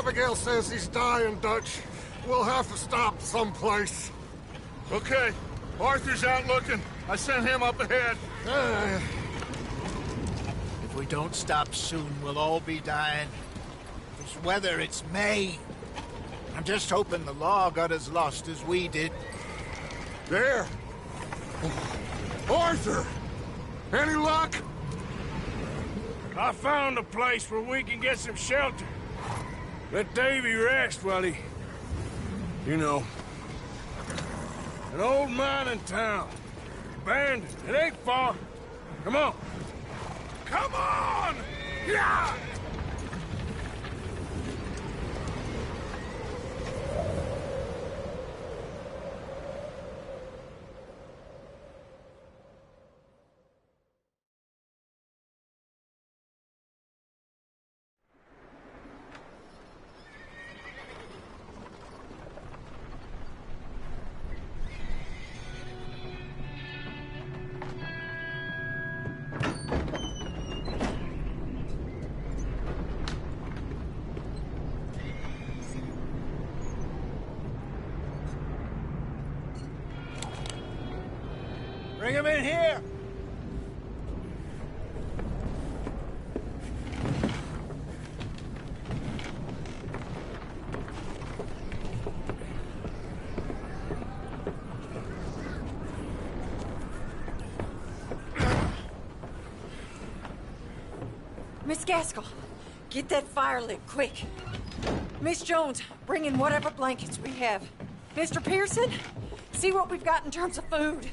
Abigail says he's dying, Dutch. We'll have to stop someplace. Okay. Arthur's out looking. I sent him up ahead. If we don't stop soon, we'll all be dying. This weather, it's May. I'm just hoping the law got as lost as we did. There! Arthur! Any luck? I found a place where we can get some shelter. Let Davy rest while he... You know. An old mining town. Abandoned. It ain't far. Come on. Come on! Yeah! Bring him in here! Miss Gaskell, get that fire lit, quick. Miss Jones, bring in whatever blankets we have. Mr. Pearson, see what we've got in terms of food.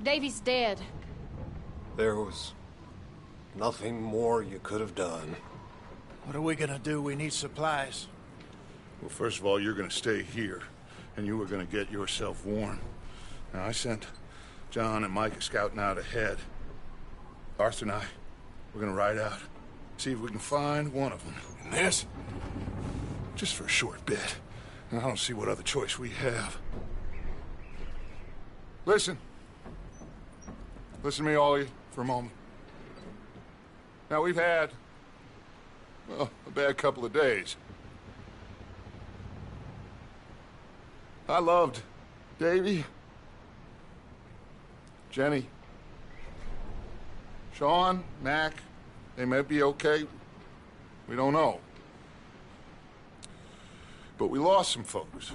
Davy's dead. There was nothing more you could have done. What are we gonna do? We need supplies. Well, first of all, you're gonna stay here, and you were gonna get yourself warm. Now, I sent John and Micah scouting out ahead. Arthur and I, we're gonna ride out, see if we can find one of them. And this? Just for a short bit. I don't see what other choice we have. Listen. Listen to me, all of you, for a moment. Now, we've had, well, a bad couple of days. I loved Davy, Jenny, Sean, Mac. They may be okay. We don't know. But we lost some folks.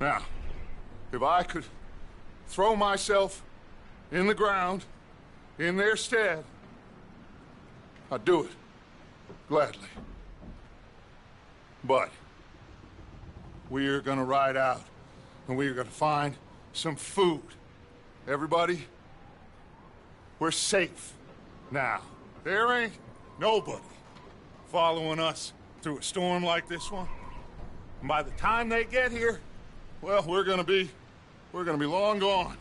Now, if I could throw myself in the ground in their stead, I'd do it. Gladly. But we're gonna ride out and we're gonna find some food. Everybody, we're safe now. There ain't nobody following us through a storm like this one. And by the time they get here, well, we're gonna be long gone.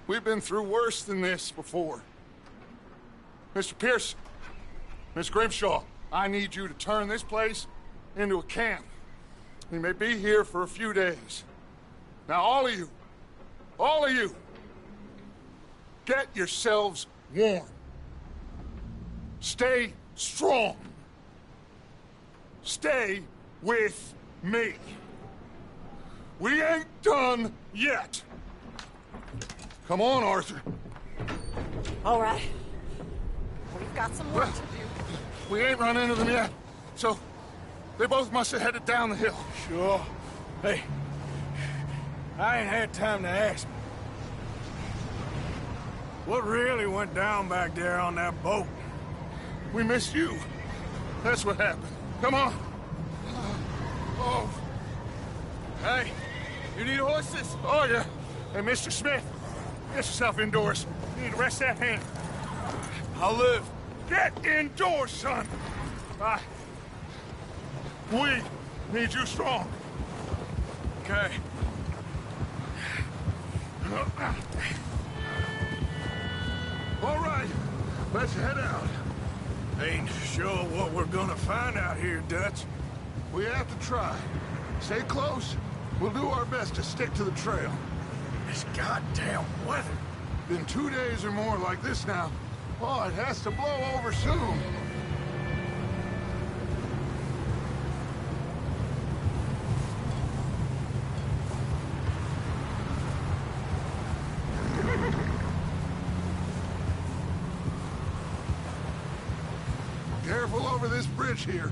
We've been through worse than this before. Mr. Pearson, Miss Grimshaw, I need you to turn this place into a camp. We may be here for a few days. Now, all of you, get yourselves warm. Stay strong. Stay with me. We ain't done yet. Come on, Arthur. All right. We've got some work to do. We ain't run into them yet, so they both must have headed down the hill. Sure. Hey, I ain't had time to ask. What really went down back there on that boat? We missed you. That's what happened. Come on. Oh. Hey, you need horses? Oh, yeah. Hey, Mr. Smith, get yourself indoors. You need to rest that hand. I'll live. Get indoors, son. We need you strong. Okay. All right, let's head out. Ain't sure what we're gonna find out here, Dutch. We have to try. Stay close. We'll do our best to stick to the trail. This goddamn weather. Been 2 days or more like this now. Oh, it has to blow over soon. Careful over this bridge here.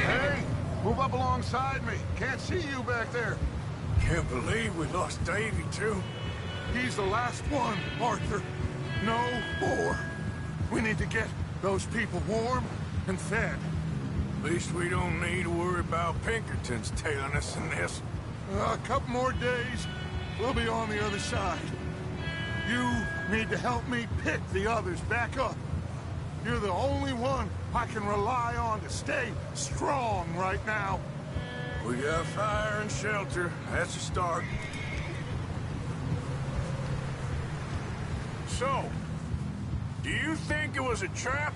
Hey, move up alongside me. Can't see you back there. Can't believe we lost Davy, too. He's the last one, Arthur. No more. We need to get those people warm and fed. At least we don't need to worry about Pinkertons tailing us in this. A couple more days, we'll be on the other side. You need to help me pick the others back up. You're the only one I can rely on to stay strong right now. We got fire and shelter. That's a start. So, do you think it was a trap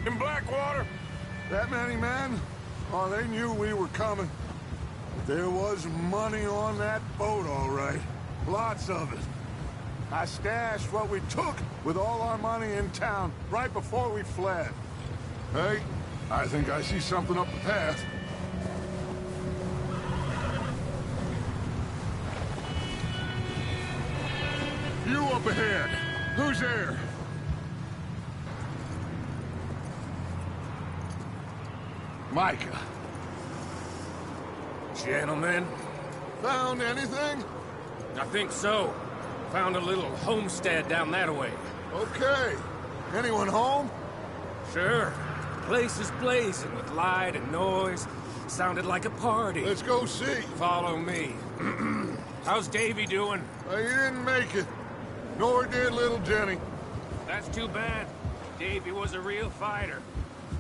in Blackwater? That many men? Oh, they knew we were coming. But there was money on that boat, all right. Lots of it. I stashed what we took with all our money in town right before we fled. Hey, I think I see something up the path. You up ahead. Who's there? Micah. Gentlemen, Found anything? I think so. Found a little homestead down that way. Okay. Anyone home? Sure. Place is blazing with light and noise. Sounded like a party. Let's go see. Follow me. How's Davy doing? He didn't make it. Nor did little Jenny. That's too bad. Davy was a real fighter.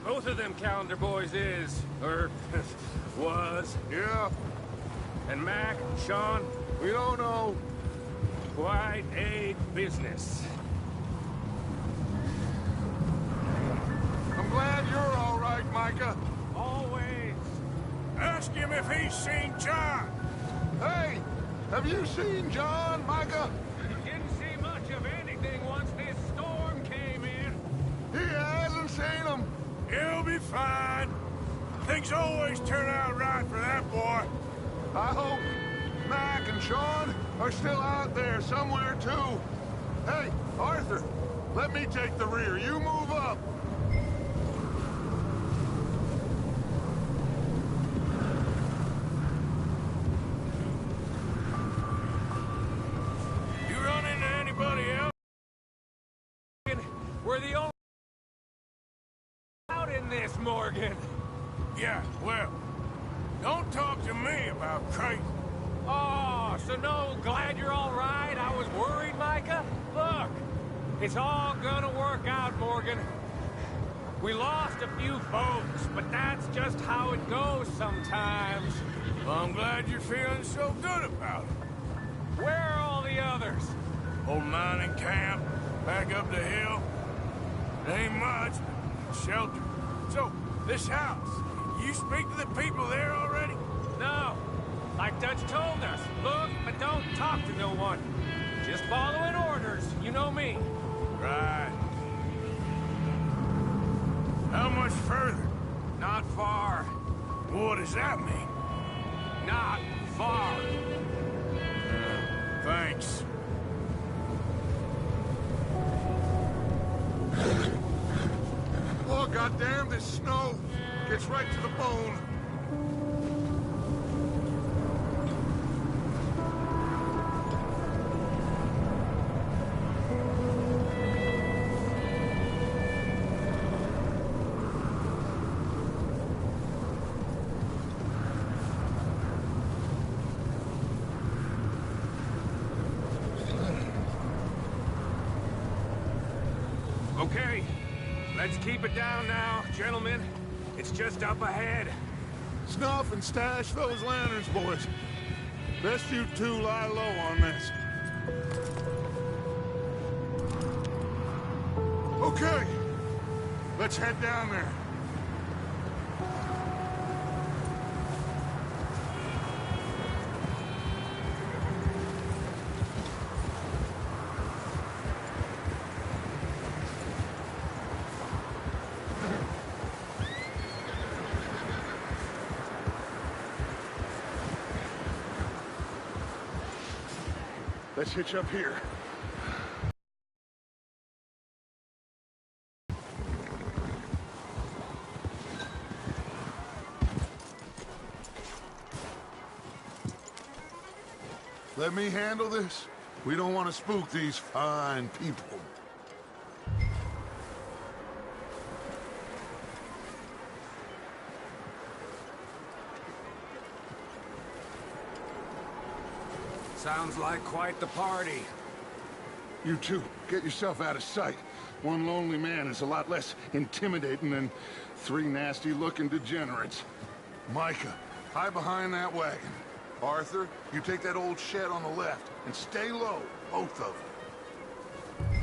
Both of them calendar boys is, or was. Yeah, And Mac, Sean, we don't know. quite a business. I'm glad you're all right, Micah. Always. Ask him if he's seen John. Hey, have you seen John, Micah? Didn't see much of anything once this storm came in. He hasn't seen him. He'll be fine. Things always turn out right for that boy. I hope Mac and Sean are still out there somewhere, too. Hey, Arthur, let me take the rear. You move up. You run into anybody else? We're the only out in this, Morgan. Yeah, well, don't talk to me about Creighton. Oh, so no, glad you're all right. I was worried, Micah. Look, it's all gonna work out, Morgan. We lost a few folks, but that's just how it goes sometimes. Well, I'm glad you're feeling so good about it. Where are all the others? Old mining camp, back up the hill. It ain't much, but shelter. So, this house, you speak to the people there already? No. Like Dutch told us, look, but don't talk to no one. Just following orders, you know me. Right. How much further? Not far. What does that mean? Not far. Thanks. Oh, goddamn, this snow gets right to the bone. Okay, let's keep it down now, gentlemen. It's just up ahead. Snuff and stash those lanterns, boys. Best you two lie low on this. Okay, let's head down there. Let's hitch up here. Let me handle this. We don't want to spook these fine people. Sounds like quite the party. You two, get yourself out of sight. One lonely man is a lot less intimidating than three nasty-looking degenerates. Micah, hide behind that wagon. Arthur, you take that old shed on the left, and stay low, both of them.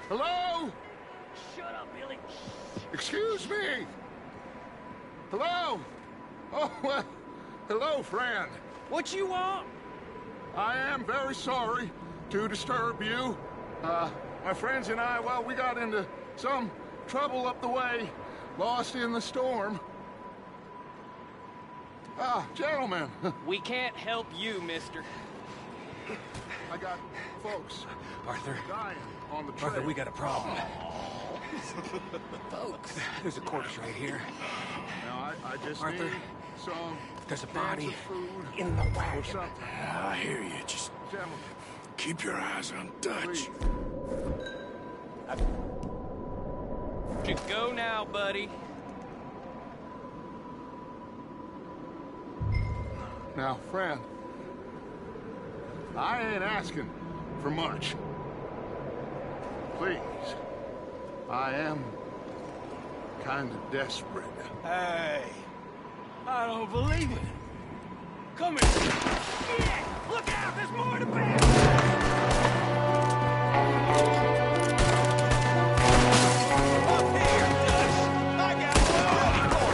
Hello? Shut up, Billy. Excuse me? Hello? Oh, well, hello, friend. What you want? I am very sorry to disturb you. My friends and I, well, we got into some trouble up the way, lost in the storm. Gentlemen, We can't help you, mister. I got folks Arthur. dying on the trail. Arthur, we got a problem. Folks. There's a corpse right here. Now, I just Arthur, need some there's a cans body of food in the or wagon. something. I hear you. Just Gentlemen, keep your eyes on Dutch. please. You go now, buddy. Now, friend, I ain't asking for much. Please, I am kind of desperate. Hey, I don't believe it. Come here. Yeah! Look out! There's more to bear!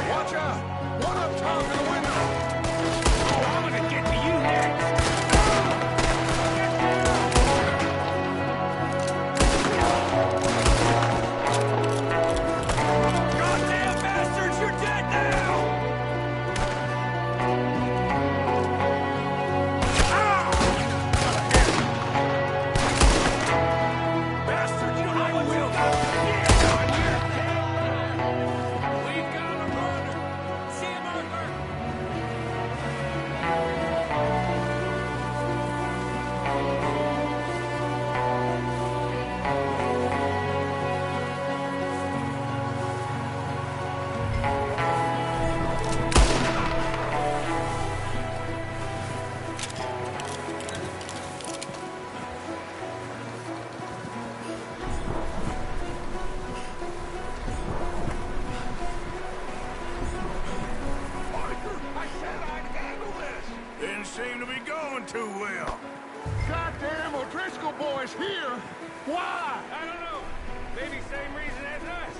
Watch out! One up top in the window! Oh, I'm gonna get to you next! Goddamn bastards, you're dead now! Bastard, you don't know what you've got! We've got a runner! See him, Arthur! I said I'd handle this! Didn't seem to be going too well. Goddamn O'Driscoll boys here! Why? I don't know. Maybe same reason as us.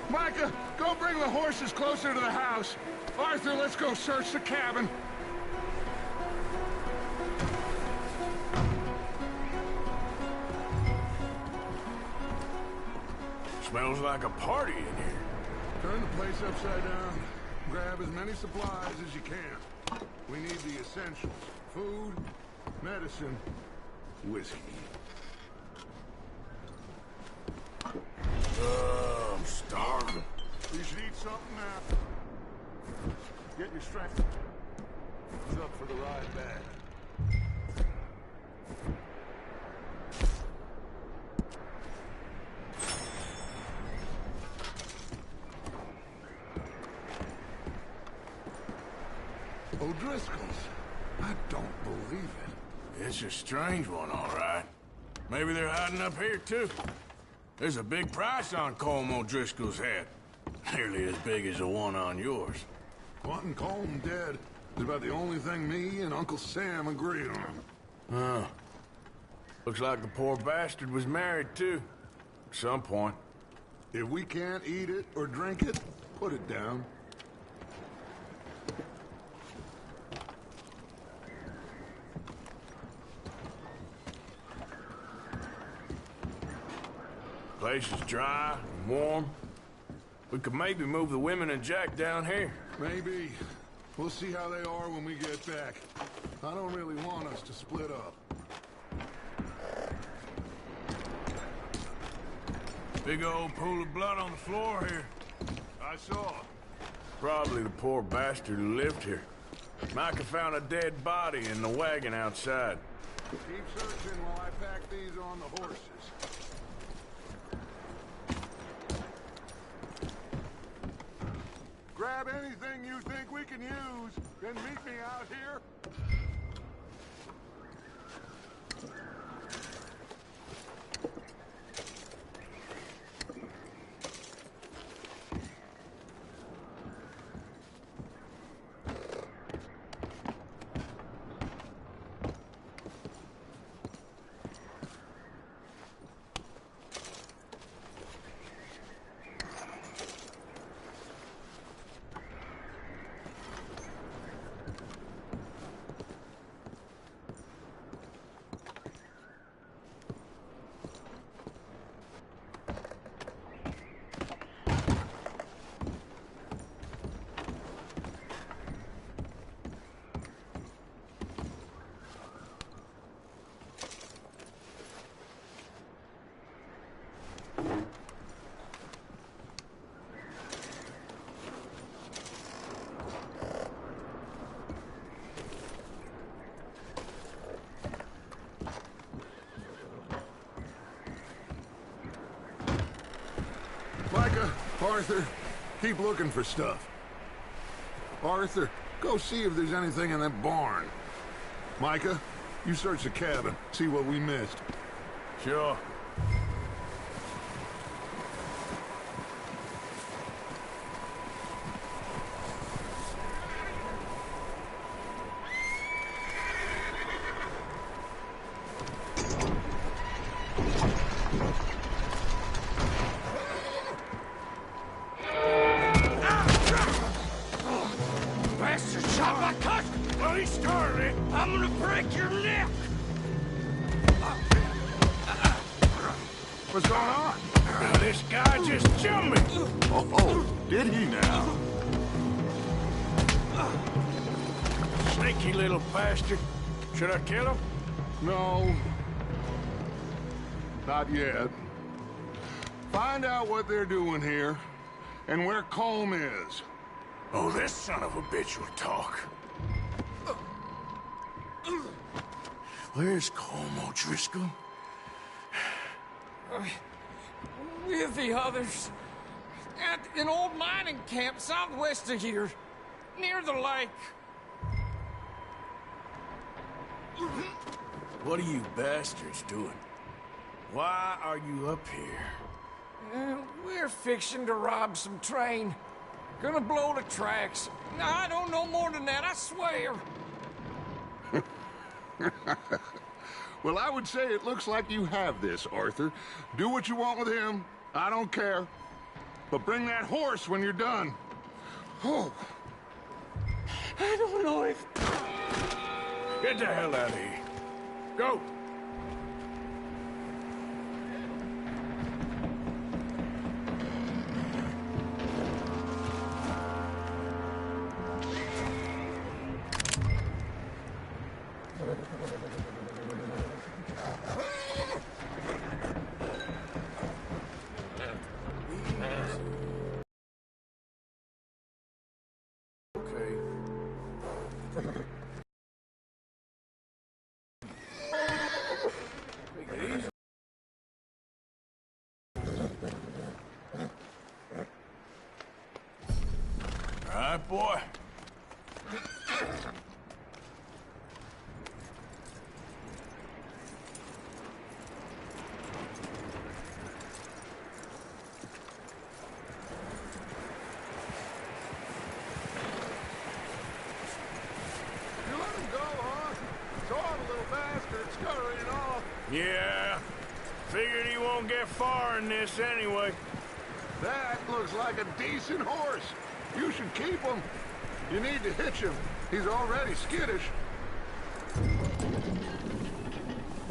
Micah, go bring the horses closer to the house. Arthur, let's go search the cabin. Smells like a party in here. Turn the place upside down. Grab as many supplies as you can. We need the essentials. Food, medicine, whiskey. I'm starving. You should eat something now. Get your strength. It's up for the ride back. O'Driscoll's. I don't believe it. It's a strange one, all right. Maybe they're hiding up here, too. There's a big price on Colm O'Driscoll's head. Nearly as big as the one on yours. Wanting Colm dead is about the only thing me and Uncle Sam agree on. Oh. Looks like the poor bastard was married, too. At some point. If we can't eat it or drink it, put it down. Place is dry and warm. We could maybe move the women and Jack down here. Maybe. We'll see how they are when we get back. I don't really want us to split up. Big old pool of blood on the floor here. I saw. Probably the poor bastard who lived here. Micah found a dead body in the wagon outside. Keep searching while I pack these on the horses. Grab anything you think we can use, then meet me out here. Micah, Arthur, keep looking for stuff. Arthur, go see if there's anything in that barn. Micah, you search the cabin, see what we missed. Sure. What's going on? This guy just jumped me. Oh, did he now? Sneaky little bastard. Should I kill him? No. Not yet. Find out what they're doing here, and where Colm is. Oh, this son of a bitch will talk. Where's Colm O'Driscoll? With the others. At an old mining camp southwest of here. Near the lake. What are you bastards doing? Why are you up here? We're fixing to rob some train. Gonna blow the tracks. I don't know more than that, I swear. Well, I would say it looks like you have this, Arthur. Do what you want with him. I don't care. But bring that horse when you're done. Oh. I don't know if... Get the hell out of here. Go. All right, boy. You let him go, huh? So all the little bastards scurrying off. Yeah. Figured he won't get far in this anyway. That looks like a decent horse. You should keep him. You need to hitch him. He's already skittish.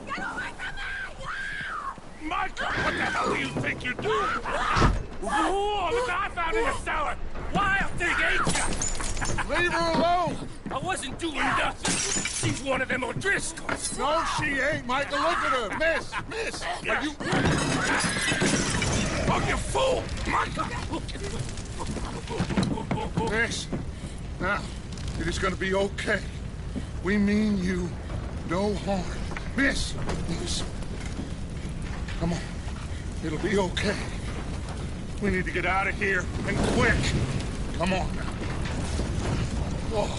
Get away from me! Michael, what the hell do you think you're doing? Whoa, look what I found in the cellar! Wild thing, ain't ya? Leave her alone! I wasn't doing nothing. She's one of them O'Driscolls. No, she ain't, Michael. Look at her. Miss! Are you... Oh, you fool! Michael! Miss, now, it is gonna be okay. We mean you no harm. Miss! Come on. It'll be okay. We need to get out of here, and quick. Come on now. Oh.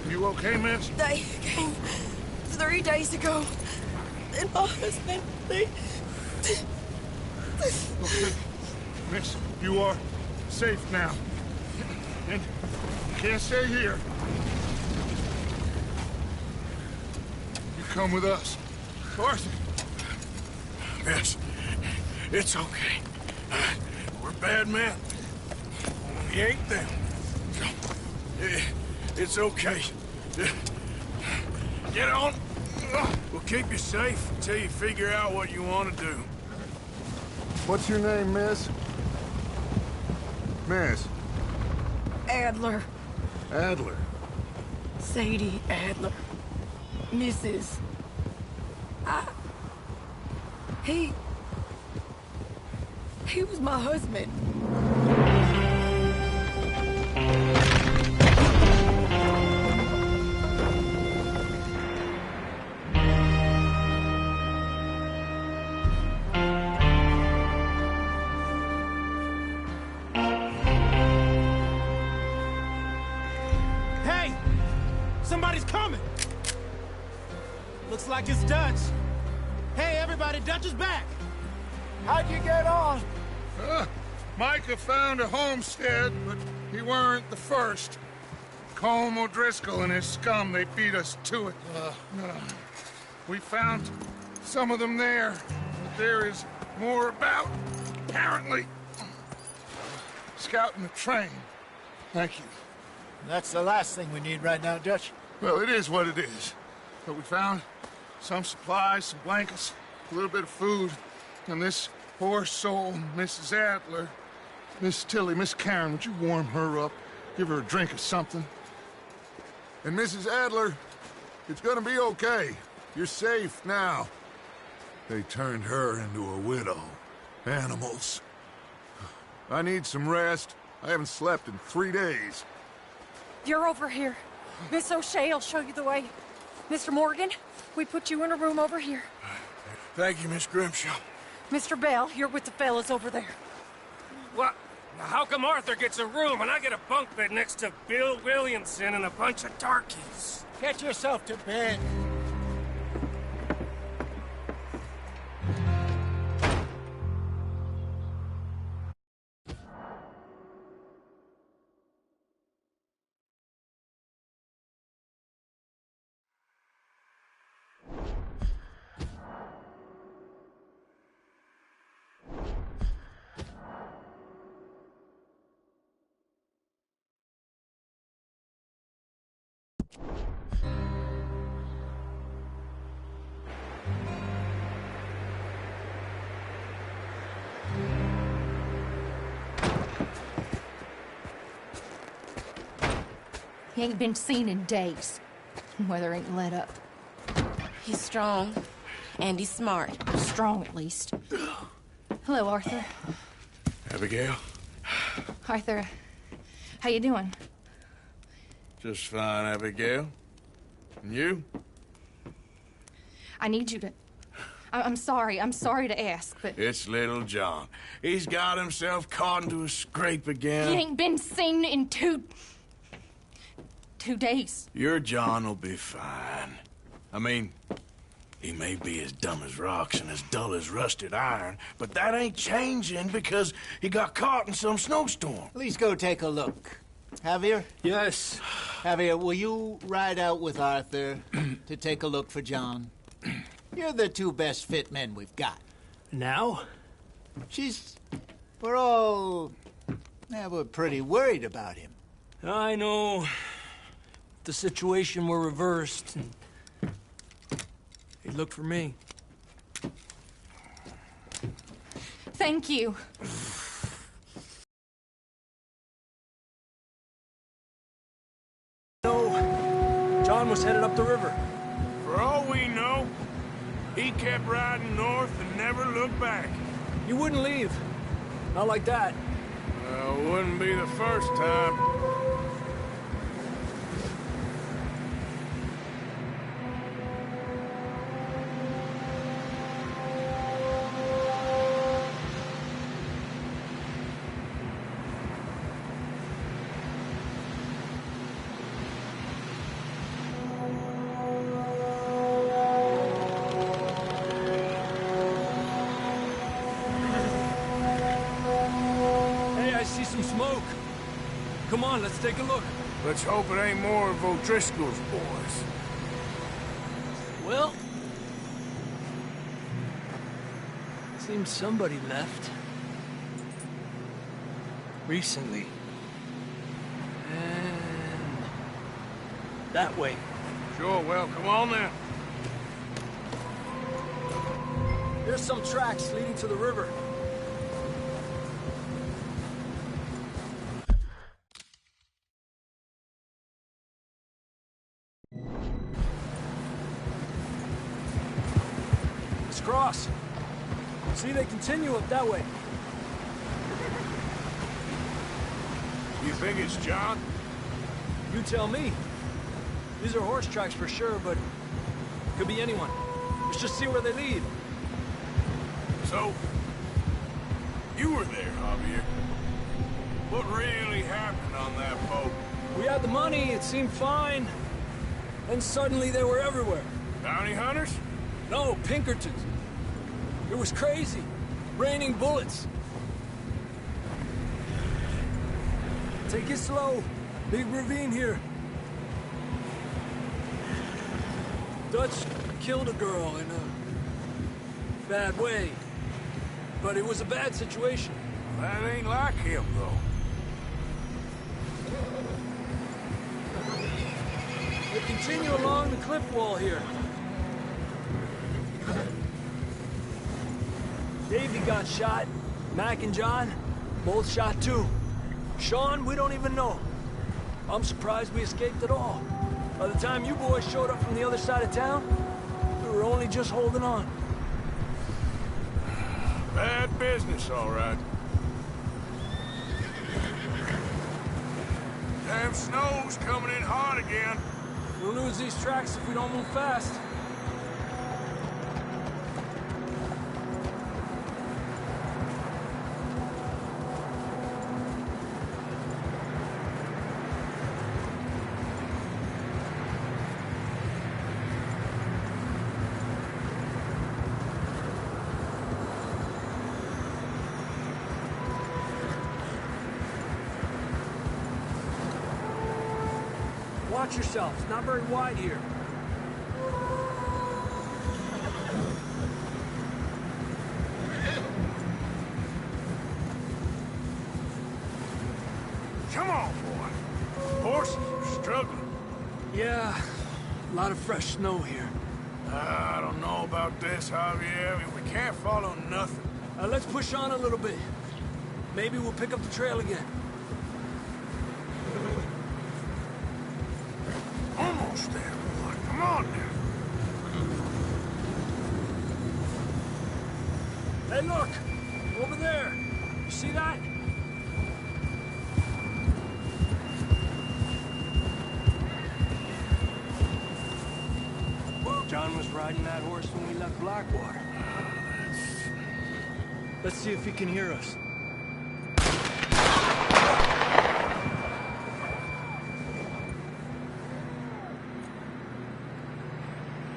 You okay, miss? They came 3 days ago. And my husband, they... Okay. Miss, you are safe now. And you can't stay here. You come with us. Arthur. Miss, it's okay. We're bad men. We ain't them. It's okay. Get on. We'll keep you safe until you figure out what you want to do. What's your name, miss? Miss? Adler. Adler. Sadie Adler. Mrs. He was my husband. Looks like it's Dutch. Hey, everybody, Dutch is back. How'd you get on? Micah found a homestead, but he weren't the first. Colm O'Driscoll and his scum, they beat us to it. We found some of them there, but there is more about, apparently. Scouting the train. Thank you. That's the last thing we need right now, Dutch. Well, it is what it is. But we found some supplies, some blankets, a little bit of food, and this poor soul, Mrs. Adler, Miss Tilly, Miss Karen, would you warm her up? Give her a drink or something? And Mrs. Adler, it's gonna be okay. You're safe now. They turned her into a widow. Animals. I need some rest. I haven't slept in 3 days. You're over here. Miss O'Shea will show you the way. Mr. Morgan, we put you in a room over here. Thank you, Miss Grimshaw. Mr. Bell, you're with the fellas over there. What? Now, how come Arthur gets a room and I get a bunk bed next to Bill Williamson and a bunch of darkies? Get yourself to bed. He ain't been seen in days. Weather ain't let up. He's strong, and he's smart. Strong, at least. Hello, Arthur. Abigail? Arthur, how you doing? Just fine, Abigail. And you? I need you to... I'm sorry to ask, but... It's little John. He's got himself caught into a scrape again. He ain't been seen in 2 days. Your John will be fine. I mean, he may be as dumb as rocks and as dull as rusted iron, but that ain't changing because he got caught in some snowstorm. Please go take a look. Javier? Yes. Javier, will you ride out with Arthur to take a look for John? You're the 2 best fit men we've got. Now? We're all... Yeah, we're pretty worried about him. I know. The situation were reversed, and he'd look for me. Thank you. No, John was headed up the river. For all we know, he kept riding north and never looked back. He wouldn't leave. Not like that. Well, wouldn't be the first time. Smoke. Come on, let's take a look. Let's hope it ain't more of O'Driscoll's boys. Well, seems somebody left. Recently. And that way. Sure, well, come on then. There's some tracks leading to the river. Cross. See, they continue up that way. You think it's John? You tell me. These are horse tracks for sure, but could be anyone. Let's just see where they lead. So, you were there, Javier. What really happened on that boat? We had the money, it seemed fine. Then suddenly they were everywhere. Bounty hunters? No, Pinkertons. It was crazy. Raining bullets. Take it slow. Big ravine here. Dutch killed a girl in a bad way. But it was a bad situation. That ain't like him, though. We continue along the cliff wall here. Davey got shot. Mac and John, both shot too. Sean, we don't even know. I'm surprised we escaped at all. By the time you boys showed up from the other side of town, we were only just holding on. Bad business, all right. Damn snow's coming in hard again. We'll lose these tracks if we don't move fast. Watch yourself. It's not very wide here. Come on, boy. Horses are struggling. Yeah, a lot of fresh snow here. I don't know about this, Javier. We can't follow nothing. Let's push on a little bit. Maybe we'll pick up the trail again. Almost there, boy. Come on now. Hey, look! Over there! You see that? John was riding that horse when we left Blackwater. Let's see if he can hear us.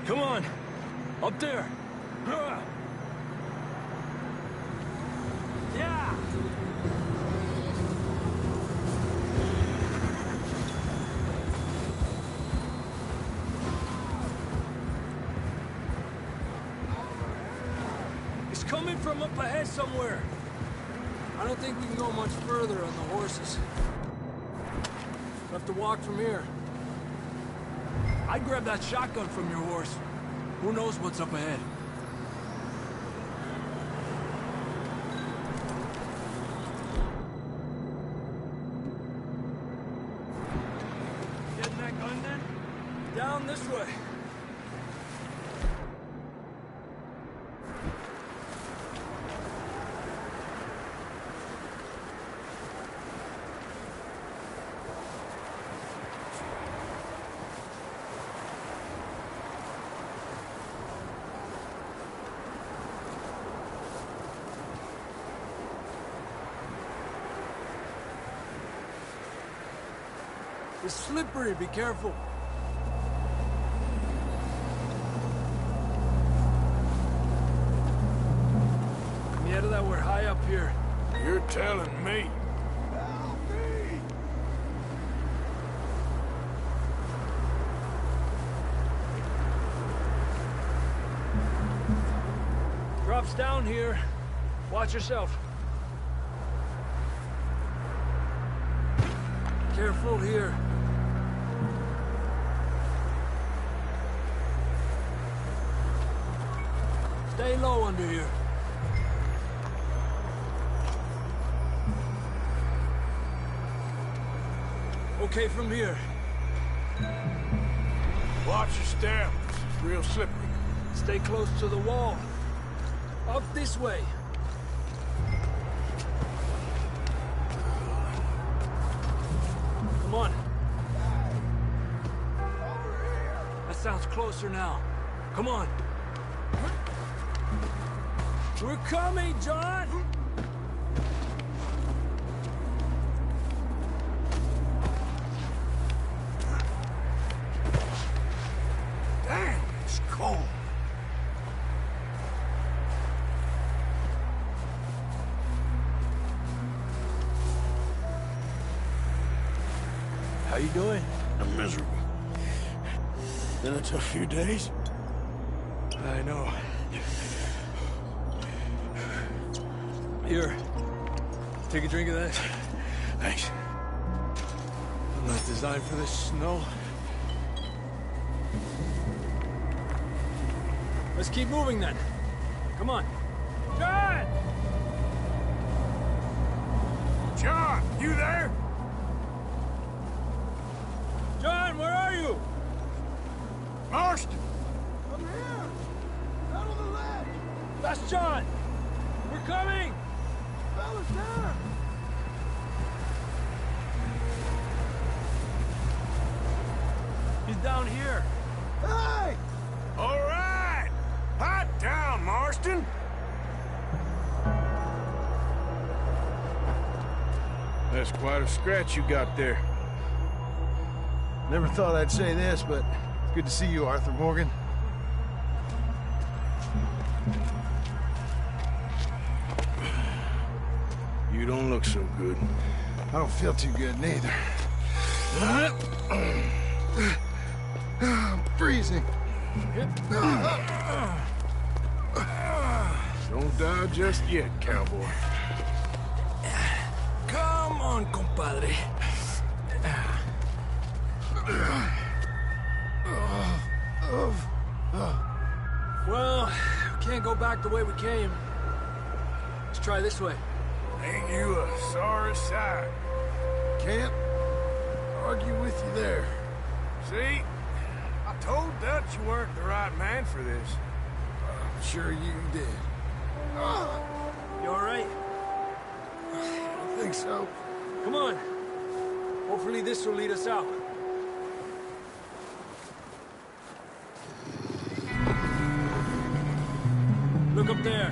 Come on! Up there! Yeah! It's coming from up ahead somewhere. I don't think we can go much further on the horses. We'll have to walk from here. I'd grab that shotgun from your horse. Who knows what's up ahead? Getting that gun then? Down this way. It's slippery, be careful. Get me out of that, we're high up here. You're telling me. Help me! Drops down here. Watch yourself. Careful here. Stay low under here. Okay from here. Watch your step. It's real slippery. Stay close to the wall. Up this way. Come on. That sounds closer now. Come on. We're coming, John! Damn, it's cold. you doing? I'm miserable. Been a tough few days. I know. Here. Take a drink of that. Thanks. I'm not designed for this snow. Let's keep moving then. Come on. John! John, you there? John, where are you? Marston! I'm here! Out on the ledge! That's John! We're coming! Fella's there! He's down here. Hey! All right! Hot down, Marston! That's quite a scratch you got there. Never thought I'd say this, but it's good to see you, Arthur Morgan. You don't look so good. I don't feel too good, neither. I'm freezing. Don't die just yet, cowboy. Come on, compadre. Well, we can't go back the way we came. Let's try this way. Ain't you a sorry sight? Can't argue with you there. See? I told Dutch you weren't the right man for this. I'm sure you did. You all right? I think so. Come on. Hopefully this will lead us out. Look up there.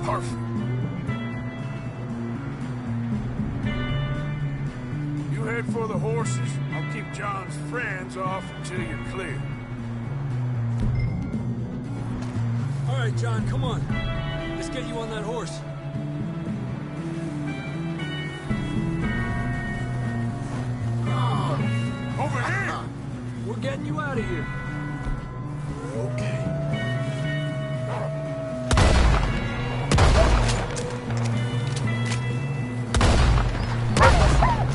Perfect. You head for the horses. I'll keep John's friends off until you're clear. All right, John, come on. Let's get you on that horse. Over here! We're getting you out of here. Okay.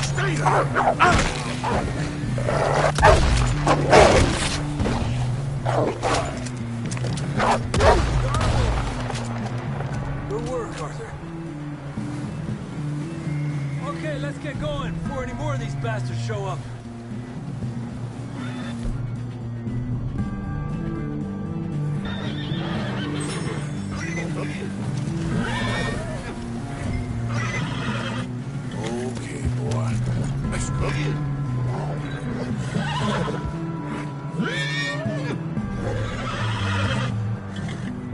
Stay there! Good work, Arthur. Okay, let's get going before any more of these bastards show up. Okay, boy. Let's go.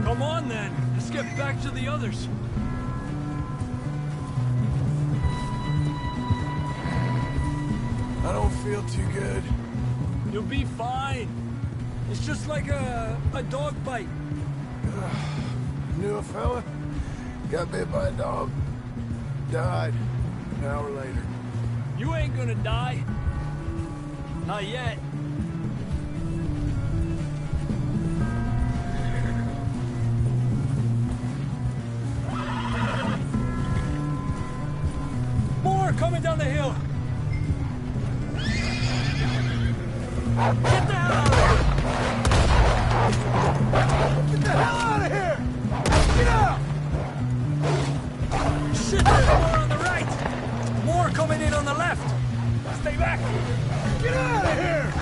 Come on, then. Let's get back to the others. I don't feel too good. You'll be fine. It's just like a dog bite. Knew a fella, got bit by a dog, died an hour later. You ain't gonna die. Not yet. More coming down the hill. Get the hell out of here! Get the hell out of here! Get out! Shit, there's more on the right. More coming in on the left. Stay back. Get out of here!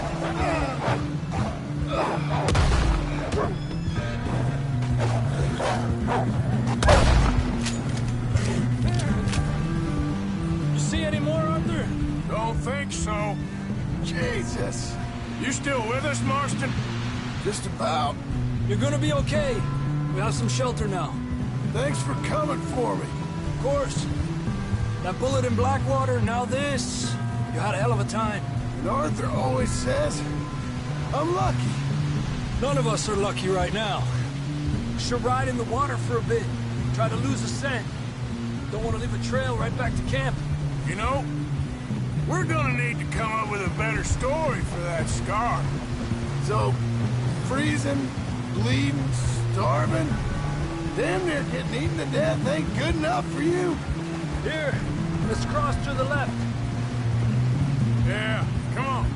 You see any more, Arthur? Don't think so. Jesus! You still with us, Marston? Just about. You're gonna be okay. We have some shelter now. Thanks for coming for me. Of course. That bullet in Blackwater, now this. You had a hell of a time. And Arthur always says, I'm lucky. None of us are lucky right now. Should ride in the water for a bit. Try to lose a scent. Don't want to leave a trail right back to camp. You know, we're gonna need to come up with a better story for that scar. So, freezing, bleeding, starving, damn near getting eaten to death ain't good enough for you? Here, let's cross to the left. Yeah, come on.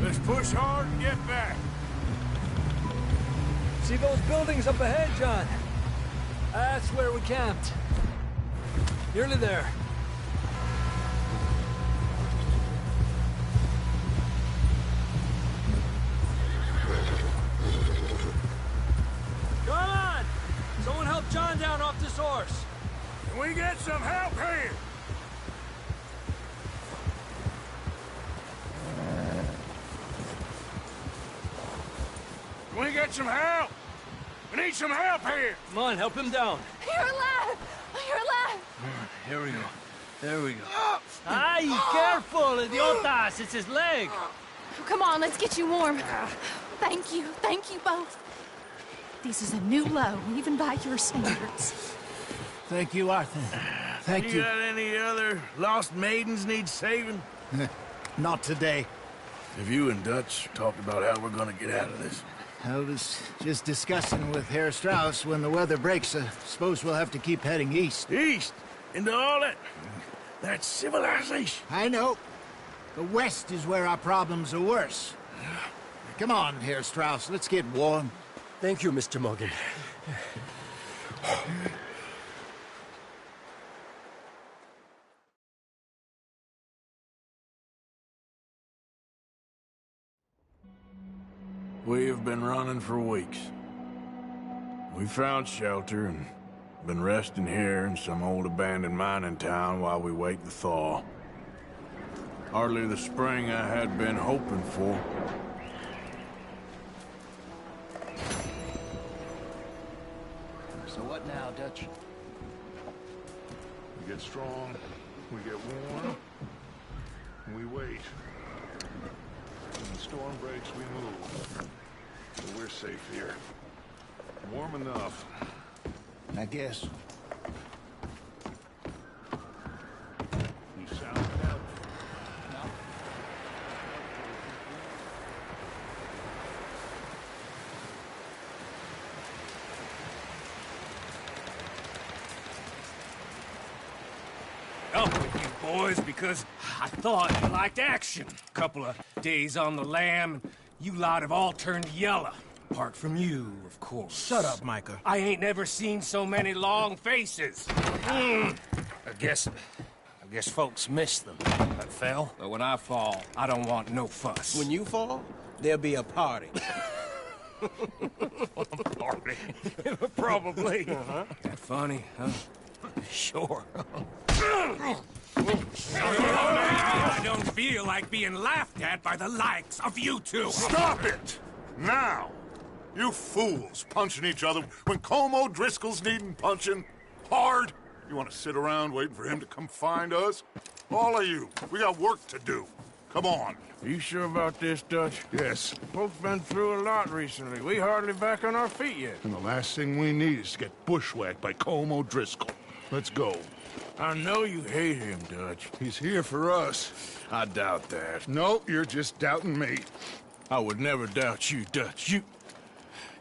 Let's push hard and get back. See those buildings up ahead, John? That's where we camped. Nearly there. Come on! Someone help John down off this horse. Can we get some help here? Can we get some help? We need some help here! Come on, help him down. You're alive! You're alive! Here we go. There we go. Ay, careful, idiotas! It's his leg. Come on, let's get you warm. Thank you both. This is a new low, even by your standards. Thank you, Arthur. Thank you. You got any other lost maidens need saving? Not today. Have you and Dutch talked about how we're gonna get out of this? I was just discussing with Herr Strauss when the weather breaks. I suppose we'll have to keep heading east. East? Into all that civilization? I know. The west is where our problems are worse. Come on, Herr Strauss, let's get warm. Thank you, Mr. Morgan. We have been running for weeks. We found shelter and been resting here in some old abandoned mining town while we wait the thaw. Hardly the spring I had been hoping for. So what now, Dutch? We get strong, we get warm, and we wait. When the storm breaks, we move. So we're safe here. Warm enough. I guess. You sound help. Up with you boys because I thought you liked action. Couple of days on the lam, and you lot have all turned yellow. Apart from you, of course. Shut up, Micah. I ain't never seen so many long faces. I guess folks miss them. I fell, but when I fall, I don't want no fuss. When you fall, there'll be a party. Party. Probably. That funny, huh? Sure. I don't feel like being laughed at by the likes of you two. Stop it! Now! You fools punching each other when Como Driscoll's needing punching hard. You want to sit around waiting for him to come find us? All of you, we got work to do. Come on. Are you sure about this, Dutch? Yes. Folks been through a lot recently. We hardly back on our feet yet. And the last thing we need is to get bushwhacked by Como Driscoll. Let's go. I know you hate him, Dutch. He's here for us. I doubt that. No, you're just doubting me. I would never doubt you, Dutch.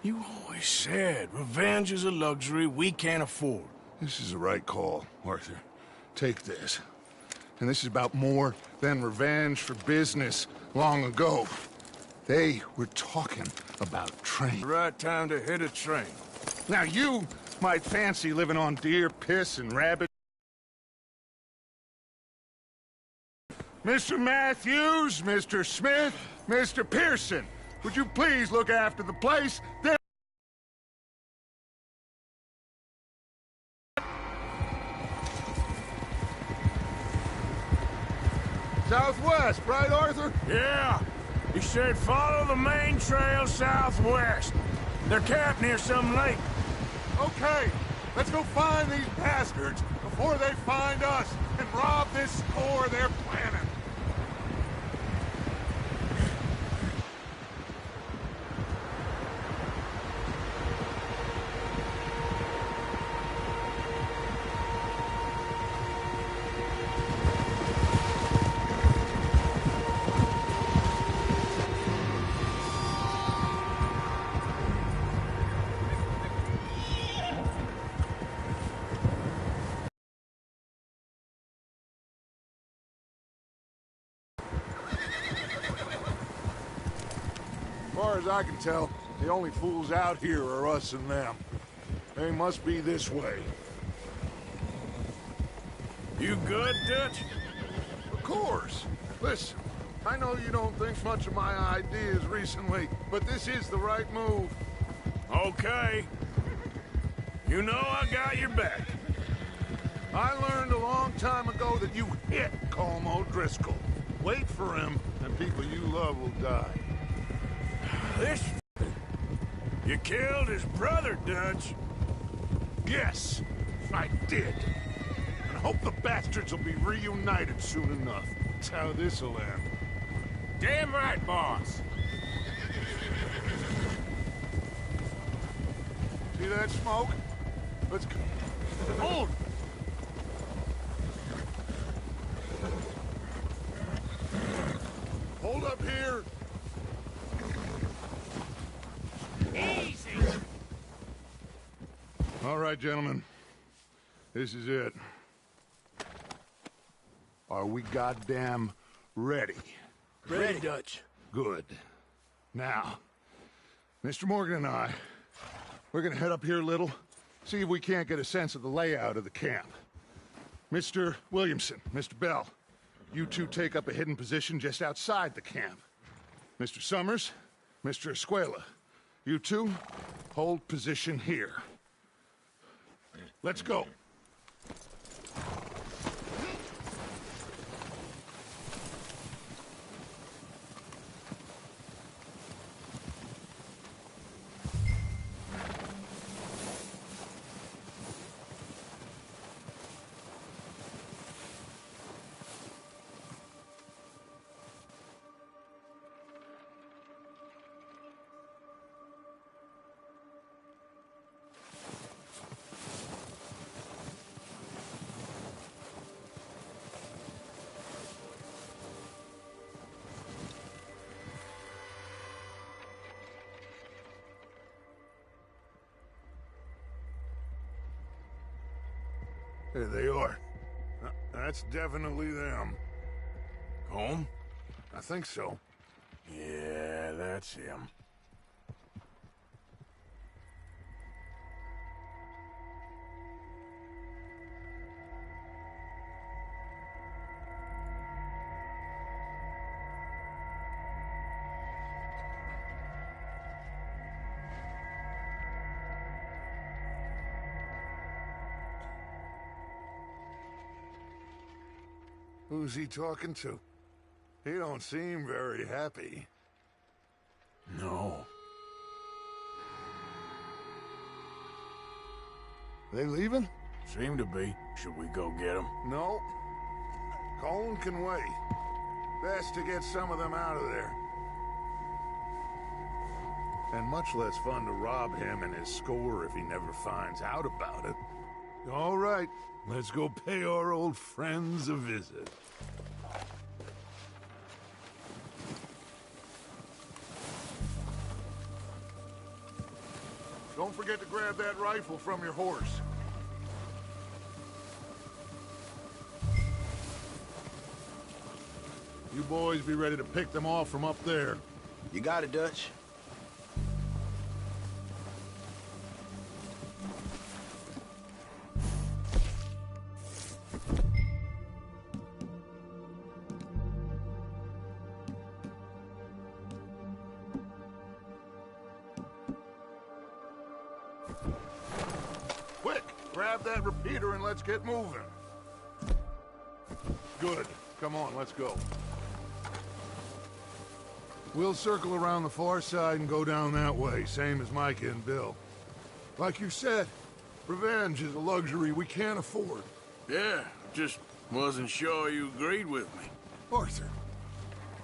You always said revenge is a luxury we can't afford. This is the right call, Arthur. Take this. And this is about more than revenge for business long ago. They were talking about train. Right time to hit a train. Now you might fancy living on deer piss and rabbit. Mr. Matthews, Mr. Smith, Mr. Pearson, would you please look after the place? Southwest, right, Arthur? Yeah. He said follow the main trail southwest. They're camped near some lake. Okay, let's go find these bastards before they find us and rob this store they're planning. far as I can tell, the only fools out here are us and them. They must be this way. You good, Dutch? Of course. Listen, I know you don't think much of my ideas recently, but this is the right move. Okay. You know I got your back. I learned a long time ago that you hit Colm O'Driscoll. Wait for him, and people you love will die. This... You killed his brother, Dutch. Yes, I did. And I hope the bastards will be reunited soon enough. That's how this'll end. Damn right, boss. See that smoke? Let's go. Hold! Hold up here. Easy. All right, gentlemen. This is it. Are we goddamn ready? Ready, Dutch. Good. Now, Mr. Morgan and I, we're gonna head up here a little, see if we can't get a sense of the layout of the camp. Mr. Williamson, Mr. Bell, you two take up a hidden position just outside the camp. Mr. Summers, Mr. Escuela, you two hold position here. Let's go. There they are. That's definitely them. Home? I think so. Yeah, that's him. Who's he talking to? He don't seem very happy. No. They leaving? Seem to be. Should we go get him? No. Colin can wait. Best to get some of them out of there. And much less fun to rob him and his score if he never finds out about it. All right, let's go pay our old friends a visit. Don't forget to grab that rifle from your horse. You boys be ready to pick them off from up there. You got it, Dutch. Quick, grab that repeater and let's get moving. Good. Come on, let's go. We'll circle around the far side and go down that way, same as Micah and Bill. Like you said, revenge is a luxury we can't afford. Yeah, just wasn't sure you agreed with me. Arthur.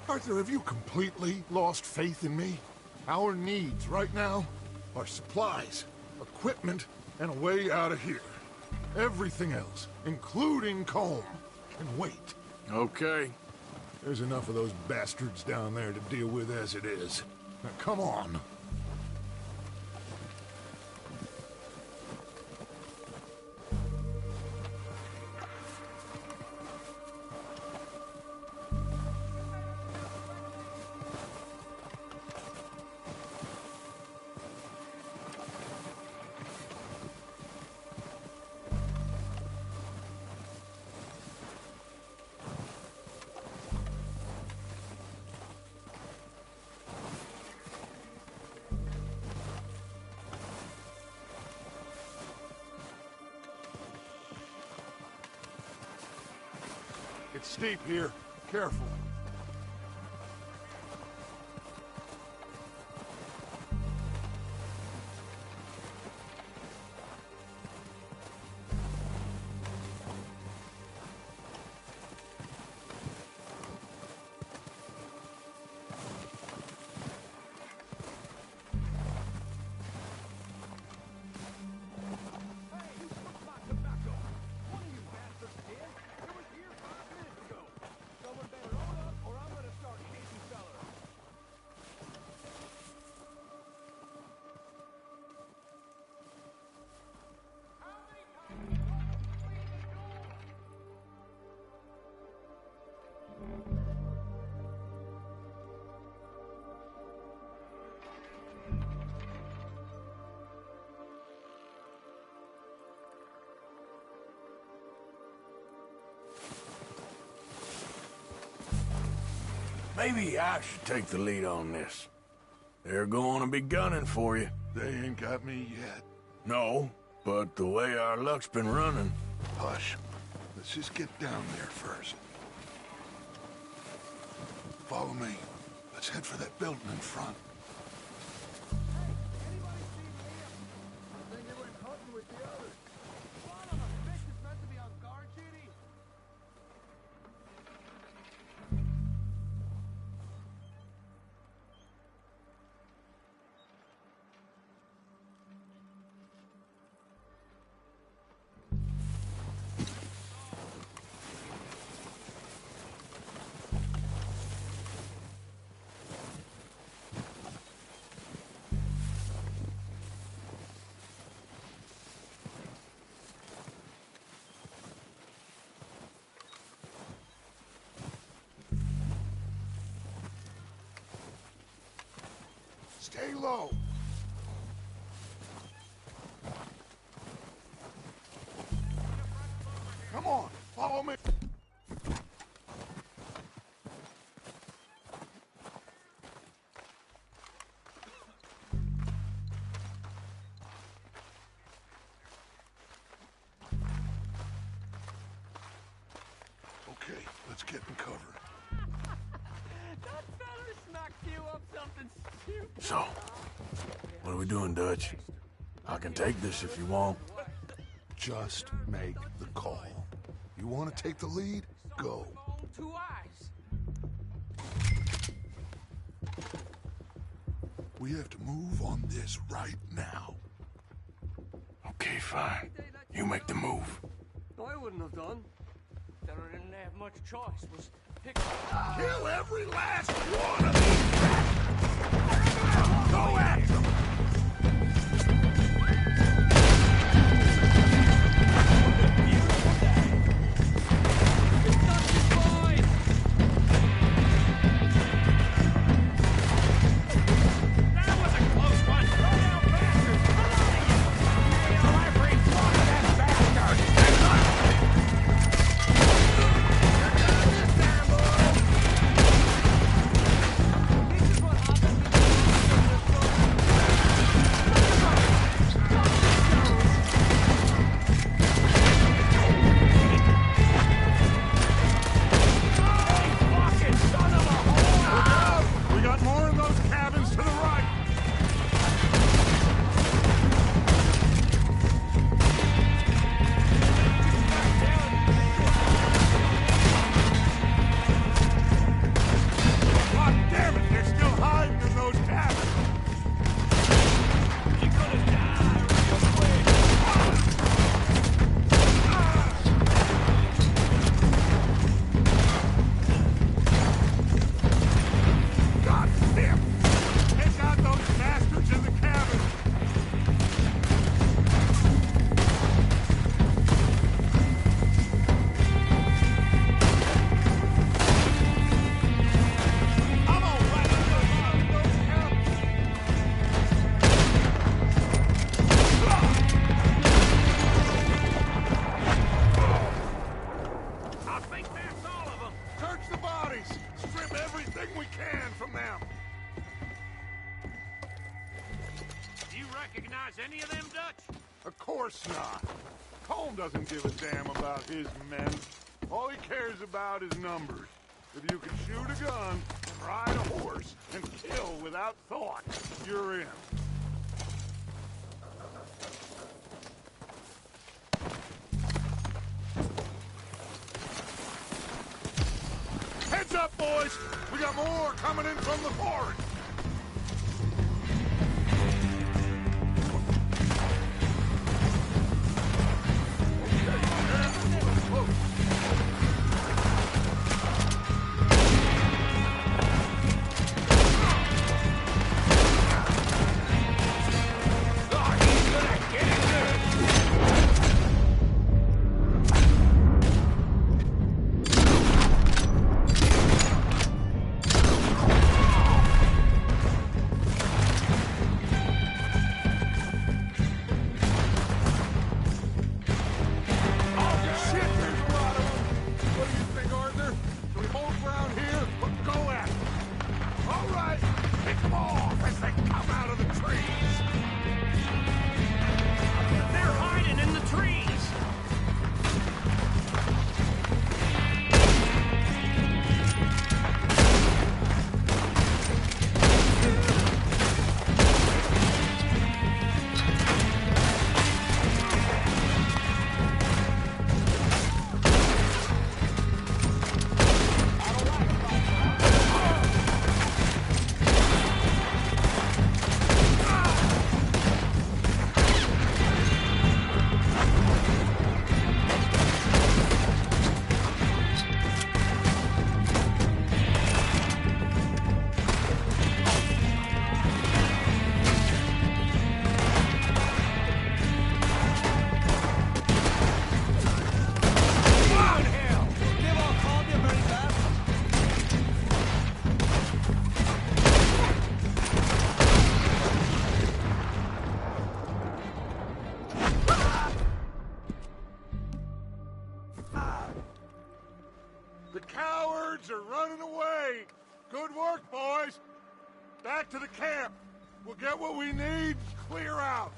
Arthur, have you completely lost faith in me? Our needs right now are supplies, equipment, and a way out of here. Everything else, including Colm, can wait. Okay. There's enough of those bastards down there to deal with as it is. Now, come on. It's steep here. Careful. Maybe I should take the lead on this. They're going to be gunning for you. They ain't got me yet. No, but the way our luck's been running... Hush. Let's just get down there first. Follow me. Let's head for that building in front. Stay low. Come on, follow me. Okay, let's get in cover. So, what are we doing, Dutch? I can take this if you want. Just make the call. You want to take the lead? Go. 2 eyes. We have to move on this right now. Okay, fine. You make the move. No, I wouldn't have done. Fella didn't have much choice. Was pick. Kill every last one of these bastards! Go after them! Any of them, Dutch? Of course not. Colm doesn't give a damn about his men. All he cares about is numbers. If you can shoot a gun, and ride a horse, and kill without thought, you're in. Heads up, boys! We got more coming in from the forest! The cowards are running away! Good work, boys! Back to the camp! We'll get what we need, clear out!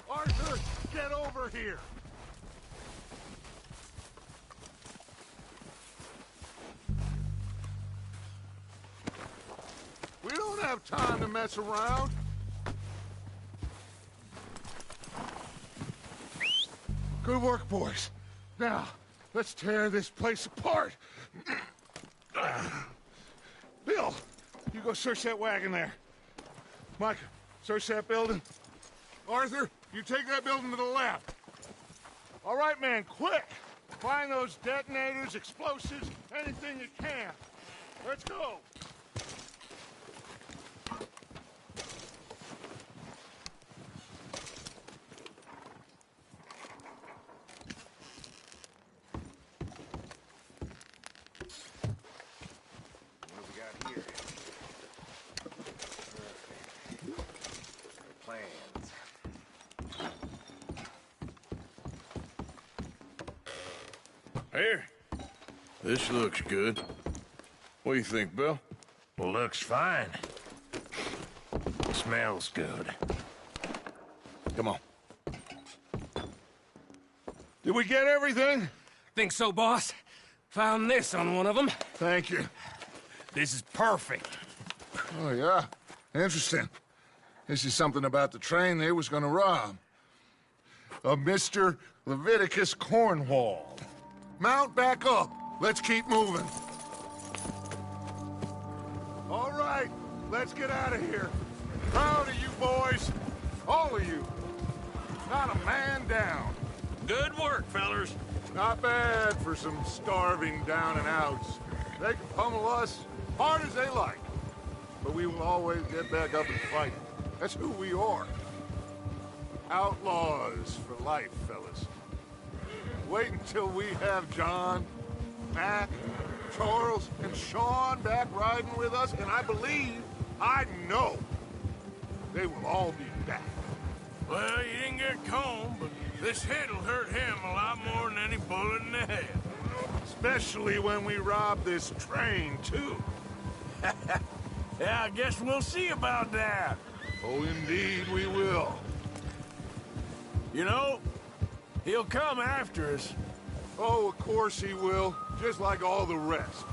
Arthur, get over here! We don't have time to mess around. Good work, boys. Now, let's tear this place apart. Bill, you go search that wagon there. Mike, search that building. Arthur, you take that building to the left. All right, man, quick! Find those detonators, explosives, anything you can. Let's go! What do we got here? Plans. Here. This looks good. What do you think, Bill? Looks fine. Smells good. Come on. Did we get everything? Think so, boss? Found this on one of them. Thank you. This is perfect. Oh, yeah? Interesting. This is something about the train they was gonna rob. Of Mr. Leviticus Cornwall. Mount back up. Let's keep moving. All right, let's get out of here. Proud of you boys. All of you. Not a man down. Good work, fellers. Not bad for some starving down and outs. They can pummel us hard as they like. But we will always get back up and fight. That's who we are. Outlaws for life, fellas. Wait until we have John, Mac, Charles, and Sean back riding with us, and I know, they will all be back. Well, you didn't get Combe, but this hit'll hurt him a lot more than any bullet in the head. Especially when we rob this train, too. Yeah, I guess we'll see about that. Oh, indeed we will. You know, he'll come after us. Oh, of course he will, just like all the rest.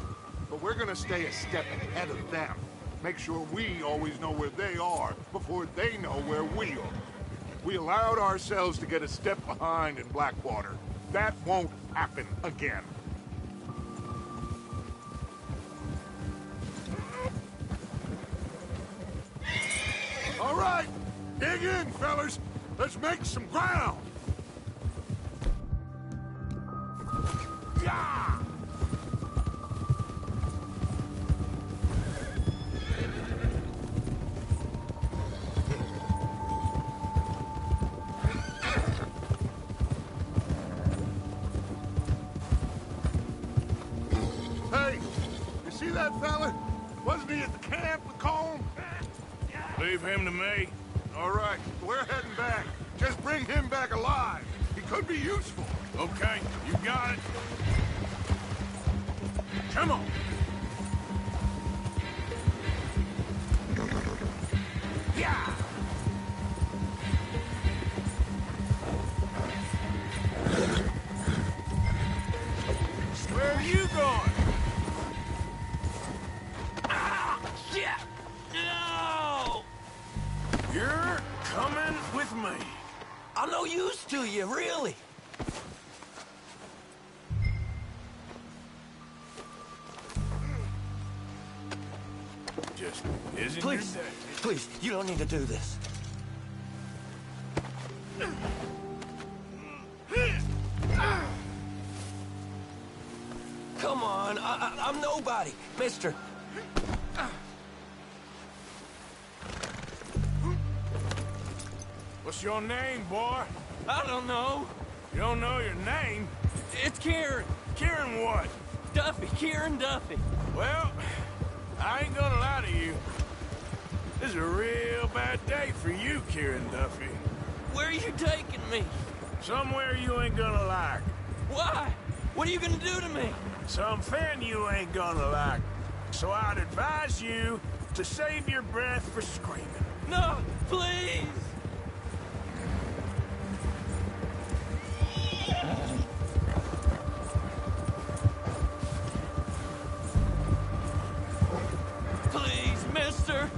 But we're gonna stay a step ahead of them. Make sure we always know where they are before they know where we are. We allowed ourselves to get a step behind in Blackwater. That won't happen again. All right, dig in, fellas. Let's make some ground. Yeah! Hey, you see that fella? Wasn't he at the camp with Colm? Leave him to me. All right, we're heading back. Just bring him back alive. He could be useful. Okay, you got it. Come on. Yeah! Where are you going? Ah, shit! No! You're coming with me. I'm no use to you, really. Just isn't Please, your day. please, you don't need to do this. Come on, I'm nobody, mister. What's your name, boy? I don't know. You don't know your name? It's Kieran. Kieran what? Duffy, Kieran Duffy. Well, I ain't gonna lie to you. This is a real bad day for you, Kieran Duffy. Where are you taking me? Somewhere you ain't gonna like. Why? What are you gonna do to me? Something you ain't gonna like. So I'd advise you to save your breath for screaming. No, please. Please, mister.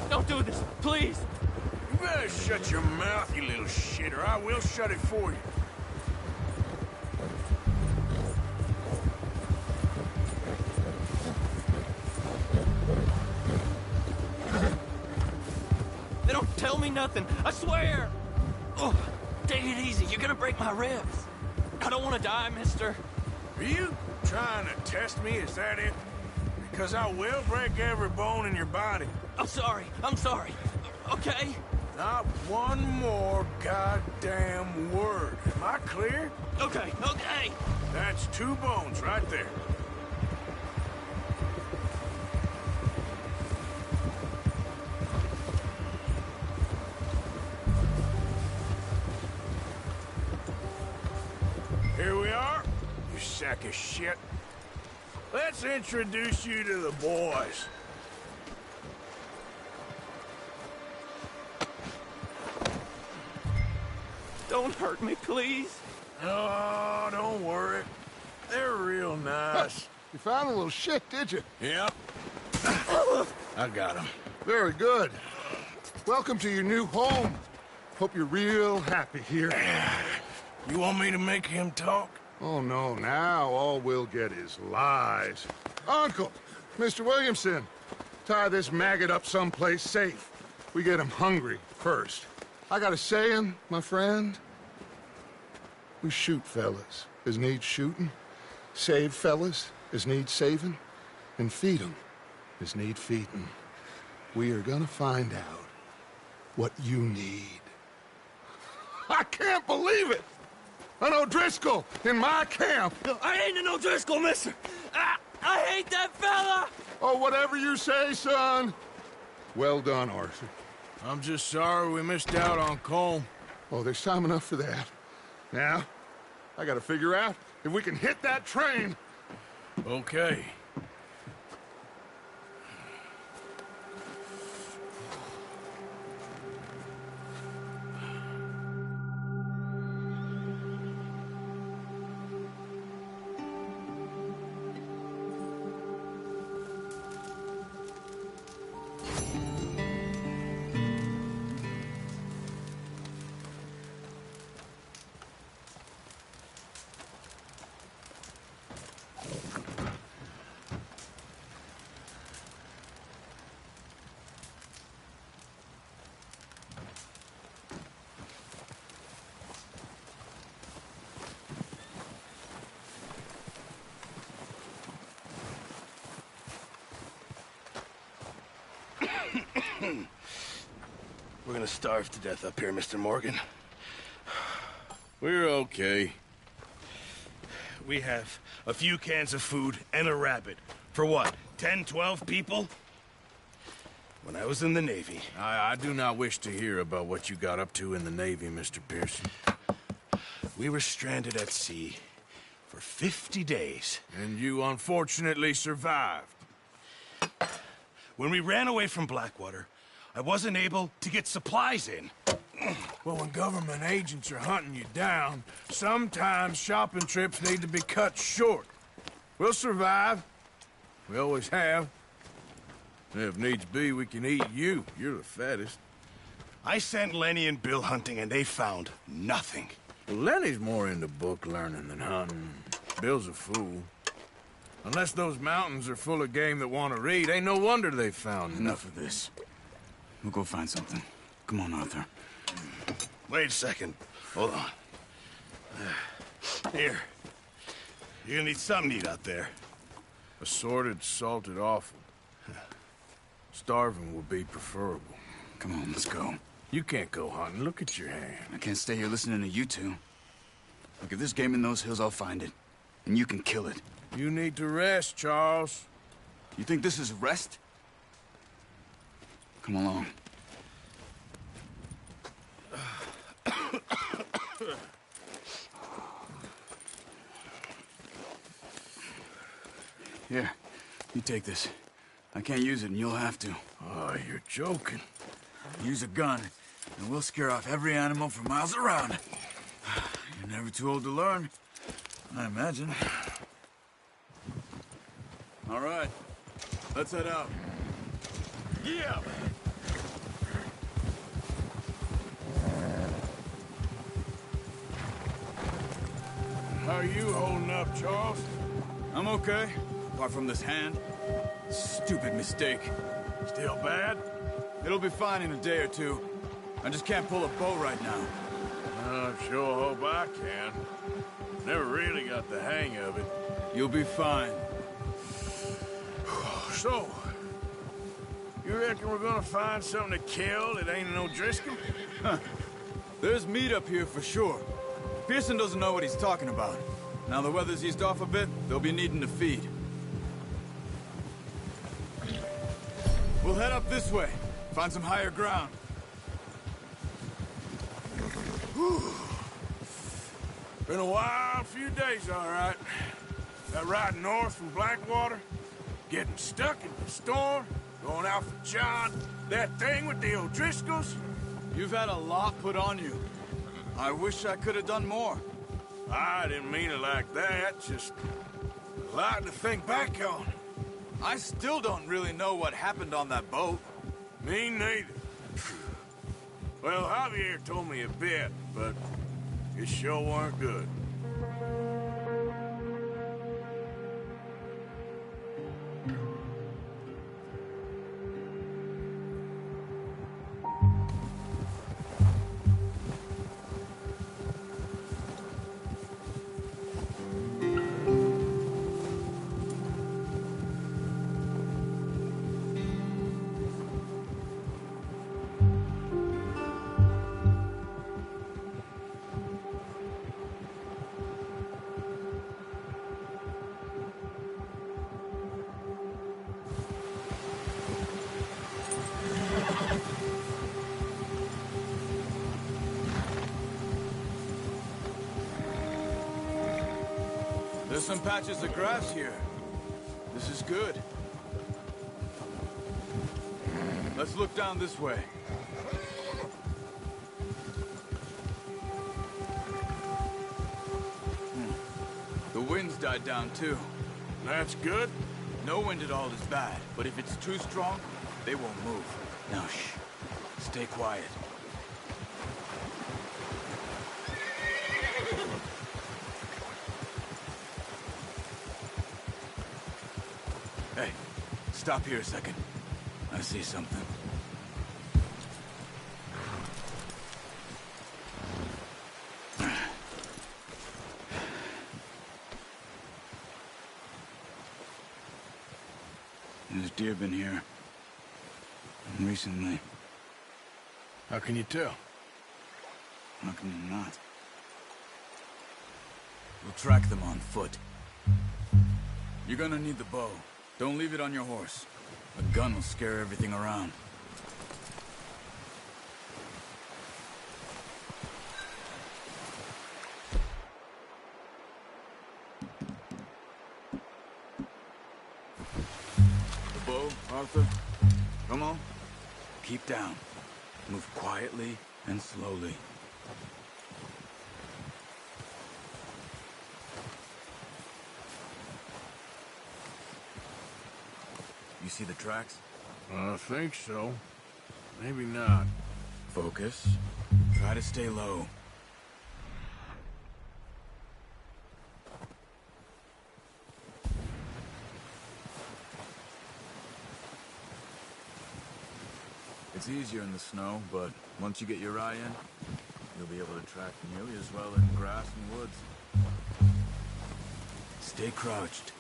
Don't do this, please. better shut your mouth, you little shit, or I will shut it for you. They don't tell me nothing, I swear! Oh, take it easy, you're gonna break my ribs. I don't want to die, mister. Are you trying to test me, is that it? Because I will break every bone in your body. I'm sorry, okay? Not one more goddamn word. Am I clear? Okay. That's 2 bones right there. Here we are, you sack of shit. Let's introduce you to the boys. Don't hurt me, please. Oh, don't worry. They're real nice. You found a little shit, did you? Yep. I got him. Very good. Welcome to your new home. Hope you're real happy here. You want me to make him talk? Oh, no, now all we'll get is lies. Uncle, Mr. Williamson, tie this maggot up someplace safe. We get him hungry first. I got a saying, my friend. We shoot fellas as need shooting, save fellas as need saving, and feed 'em as need feeding. We are gonna find out what you need. I can't believe it! An O'Driscoll in my camp! I ain't an O'Driscoll, mister! I hate that fella! Oh, whatever you say, son. Well done, Arthur. I'm just sorry we missed out on Colm. Oh, there's time enough for that. Now, I gotta figure out if we can hit that train. Okay. We're gonna starve to death up here, Mr. Morgan. We're okay. We have a few cans of food and a rabbit. For what, 10, 12 people? When I was in the Navy... I do not wish to hear about what you got up to in the Navy, Mr. Pearson. We were stranded at sea for 50 days. And you unfortunately survived. When we ran away from Blackwater, I wasn't able to get supplies in. Well, when government agents are hunting you down, sometimes shopping trips need to be cut short. We'll survive. We always have. If needs be, we can eat you. You're the fattest. I sent Lenny and Bill hunting, and they found nothing. Well, Lenny's more into book learning than hunting. Bill's a fool. Unless those mountains are full of game that want to read, ain't no wonder they found Enough of this. We'll go find something. Come on, Arthur. Wait a second. Hold on. Here. You're gonna need something to eat out there. Assorted, salted offal. Starving will be preferable. Come on, let's go. You can't go hunting. Look at your hand. I can't stay here listening to you two. Look, if there's game in those hills, I'll find it. And you can kill it. You need to rest, Charles. You think this is rest? Come along. Here, you take this. I can't use it, and you'll have to. Oh, you're joking. Use a gun, and we'll scare off every animal for miles around. You're never too old to learn, I imagine. All right, let's head out. Yeah! How are you holding up, Charles? I'm okay, apart from this hand. Stupid mistake. Still bad? It'll be fine in a day or two. I just can't pull a bow right now. I sure hope I can. Never really got the hang of it. You'll be fine. So, you reckon we're gonna find something to kill that ain't no Driscoll? Huh. There's meat up here for sure. Pearson doesn't know what he's talking about. Now the weather's eased off a bit, they'll be needing to feed. We'll head up this way. Find some higher ground. Whew. Been a wild few days, all right. That ride north from Blackwater, getting stuck in the storm, going out for John, that thing with the O'Driscolls. You've had a lot put on you. I wish I could have done more. I didn't mean it like that, just a lot to think back on. I still don't really know what happened on that boat. Me neither. Well, Javier told me a bit, but it sure weren't good. There's some patches of grass here. This is good. Let's look down this way. The wind's died down too. That's good. No wind at all is bad, but if it's too strong, they won't move. Now shh. Stay quiet. Hey, stop here a second. I see something. There's deer been here. Recently. How can you tell? How can you not? We'll track them on foot. You're gonna need the bow. Don't leave it on your horse. A gun will scare everything around. The bow, Arthur. Come on. Keep down. Move quietly and slowly. You see the tracks? I think so. Maybe not. Focus. Try to stay low. It's easier in the snow, but once you get your eye in, you'll be able to track nearly as well in grass and woods. Stay crouched.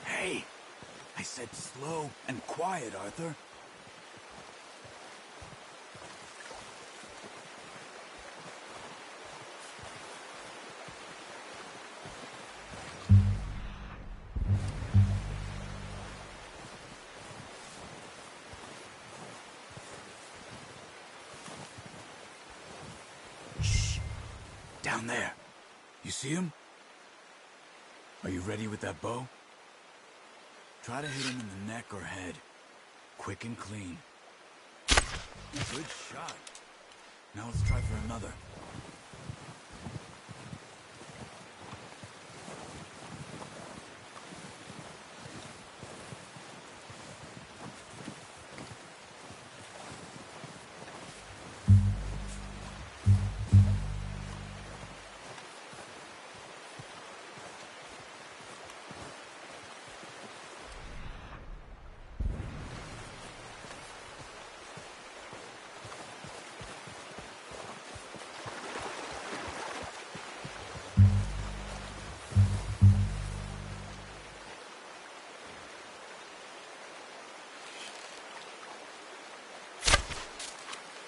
Hey! I said slow and quiet, Arthur. Shh. Down there. You see him? Are you ready with that bow? Try to hit him in the neck or head. Quick and clean. Good shot. Now let's try for another.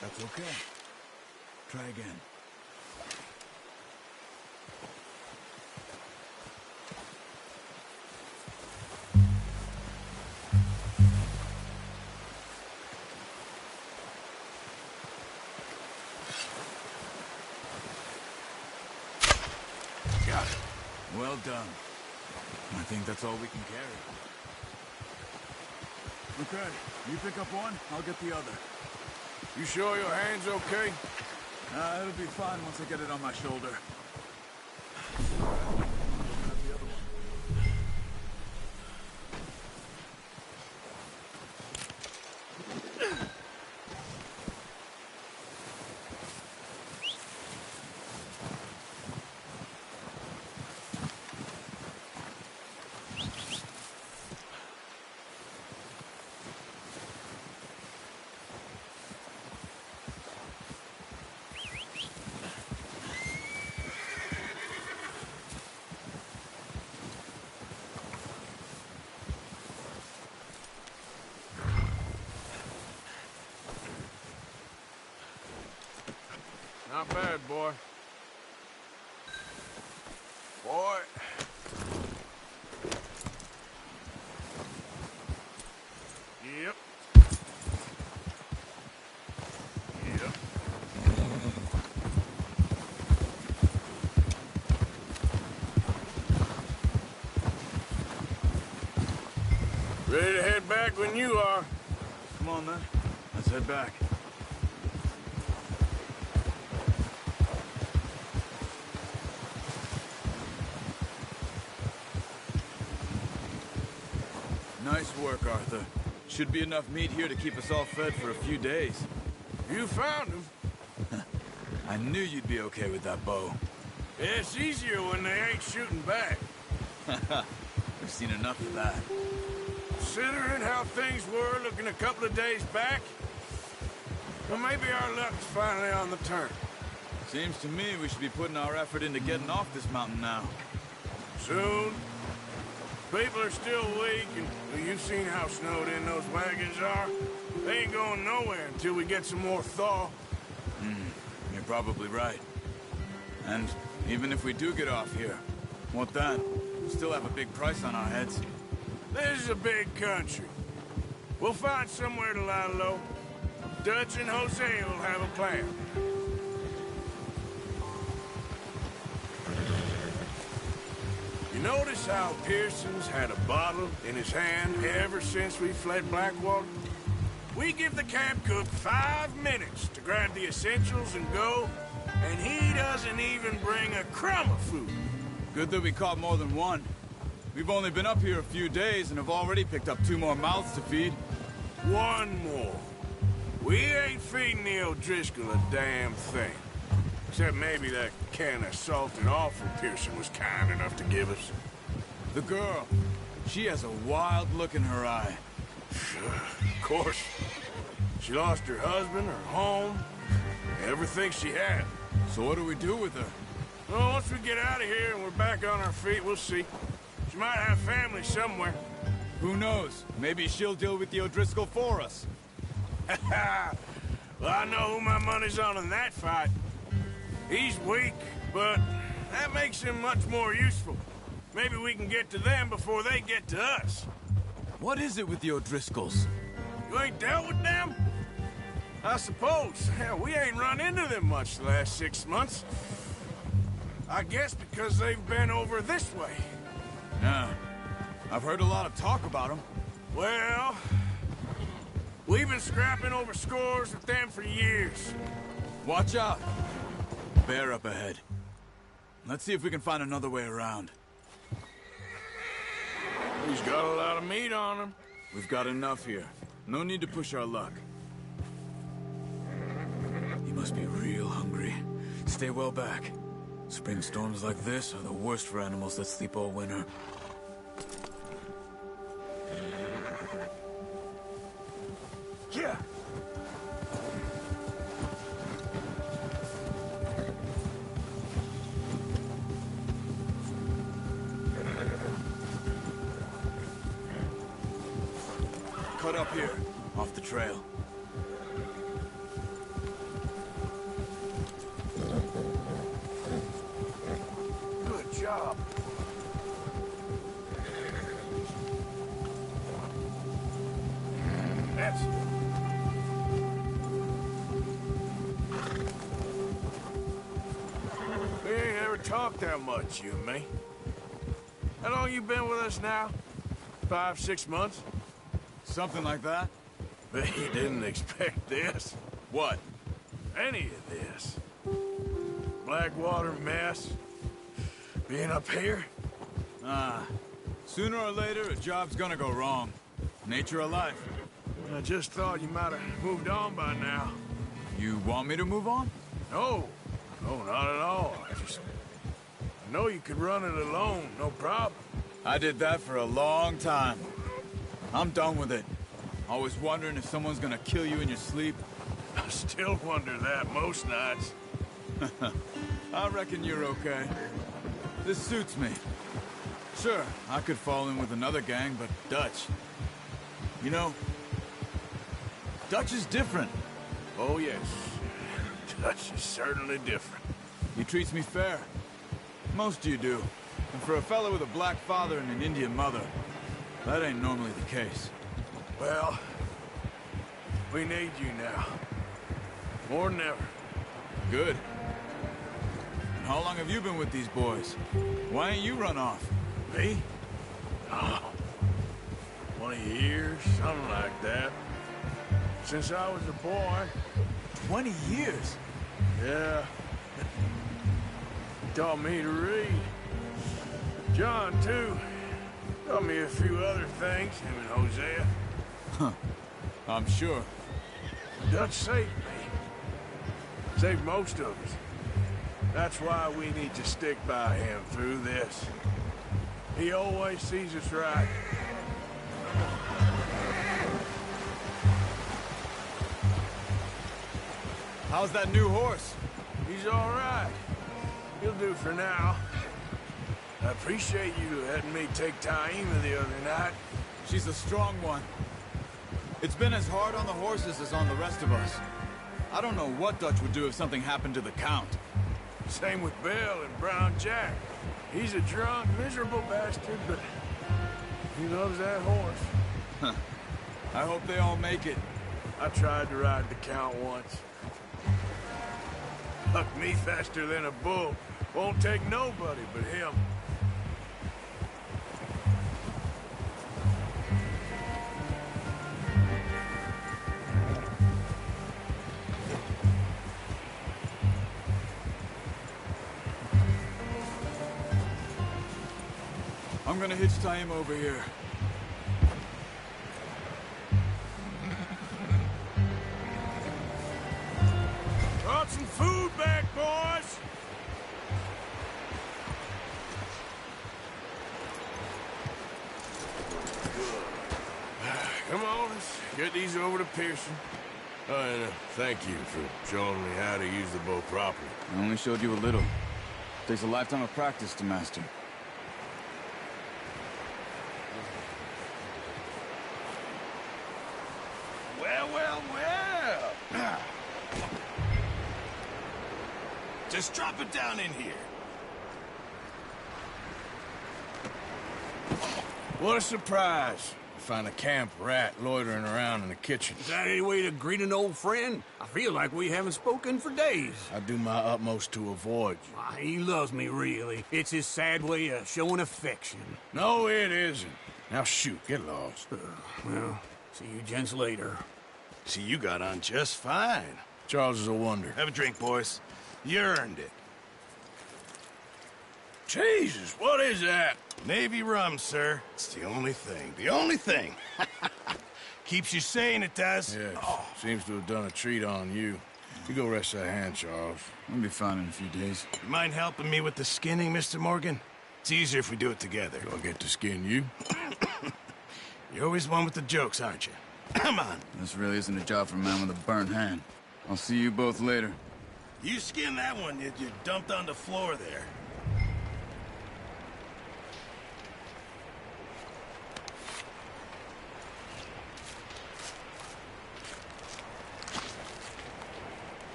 That's okay. Try again. Got it. Well done. I think that's all we can carry. Okay, you pick up one, I'll get the other. You sure your hand's okay? It'll be fine once I get it on my shoulder. Not bad, boy. Boy. Yep. Yep. Ready to head back when you are. Come on, then. Let's head back. Nice work, Arthur. Should be enough meat here to keep us all fed for a few days. You found him. I knew you'd be okay with that bow. It's easier when they ain't shooting back. We've seen enough of that. Considering how things were looking a couple of days back, well, maybe our luck's finally on the turn. Seems to me we should be putting our effort into getting off this mountain now. Soon. People are still weak, and you've seen how snowed in those wagons are. They ain't going nowhere until we get some more thaw. You're probably right. And even if we do get off here, what then? We still have a big price on our heads. This is a big country. We'll find somewhere to lie low. Dutch and Jose will have a plan. You notice how Pearson's had a bottle in his hand ever since we fled Blackwater? We give the camp cook 5 minutes to grab the essentials and go, and he doesn't even bring a crumb of food. Good that we caught more than one. We've only been up here a few days and have already picked up 2 more mouths to feed. 1 more. We ain't feeding the O'Driscoll a damn thing. Except maybe that can of salted offal Pearson was kind enough to give us. The girl. She has a wild look in her eye. Of course. She lost her husband, her home, everything she had. So what do we do with her? Well, once we get out of here and we're back on our feet, we'll see. She might have family somewhere. Who knows? Maybe she'll deal with the O'Driscoll for us. Well, I know who my money's on in that fight. He's weak, but that makes him much more useful. Maybe we can get to them before they get to us. What is it with the O'Driscolls? You ain't dealt with them? I suppose. Hell, we ain't run into them much the last 6 months. I guess because they've been over this way. Yeah. I've heard a lot of talk about them. Well, we've been scrapping over scores with them for years. Watch out. Bear up ahead. Let's see if we can find another way around. He's got a lot of meat on him. We've got enough here. No need to push our luck. He must be real hungry. Stay well back. Spring storms like this are the worst for animals that sleep all winter. Yeah. Cut up here, off the trail. talk that much, you and me. How long you been with us now? 5, 6 months? Something like that? Bet you didn't expect this. What? Any of this. Blackwater mess. Being up here? Sooner or later, a job's gonna go wrong. Nature of life. I just thought you might have moved on by now. You want me to move on? No. No, not at all. I know you could run it alone, no problem. I did that for a long time. I'm done with it. Always wondering if someone's gonna kill you in your sleep. I still wonder that most nights. I reckon you're okay. This suits me. Sure, I could fall in with another gang, but Dutch... You know, Dutch is different. Oh, yes. Dutch is certainly different. He treats me fair. Most of you do. And for a fellow with a black father and an Indian mother, that ain't normally the case. Well, we need you now. More than ever. Good. And how long have you been with these boys? Why ain't you run off? Me? Oh, 20 years, something like that. Since I was a boy. 20 years? Yeah. Taught me to read. John, too. Taught me a few other things, him and Hosea. Huh. I'm sure. Dutch saved me. Saved most of us. That's why we need to stick by him through this. He always sees us right. How's that new horse? He's all right. He'll do for now. I appreciate you letting me take Taima the other night. She's a strong one. It's been as hard on the horses as on the rest of us. I don't know what Dutch would do if something happened to the Count. Same with Bill and Brown Jack. He's a drunk, miserable bastard, but he loves that horse. Huh. I hope they all make it. I tried to ride the Count once. Bucked me faster than a bull. Won't take nobody but him. I'm gonna hitch Taima over here. Brought some food back, boys! Come on, let's get these over to Pearson. Oh, and thank you for showing me how to use the bow properly. I only showed you a little. Takes a lifetime of practice to master. Well, well, well. Just drop it down in here. What a surprise. Find a camp rat loitering around in the kitchen. Is that any way to greet an old friend? I feel like we haven't spoken for days. I do my utmost to avoid you. He loves me, really. It's his sad way of showing affection. No, it isn't. Now shoot, get lost. Well, see you gents later. See, you got on just fine. Charles is a wonder. Have a drink, boys. You earned it. Jesus, what is that? Navy rum, sir. It's the only thing. The only thing. Keeps you sane, it does. Yes. Seems to have done a treat on you. You go rest that hand, Charles. I'll be fine in a few days. You mind helping me with the skinning, Mr. Morgan? It's easier if we do it together. Do I get to skin you? You're always one with the jokes, aren't you? Come on. This really isn't a job for a man with a burnt hand. I'll see you both later. You skin that one you dumped on the floor there.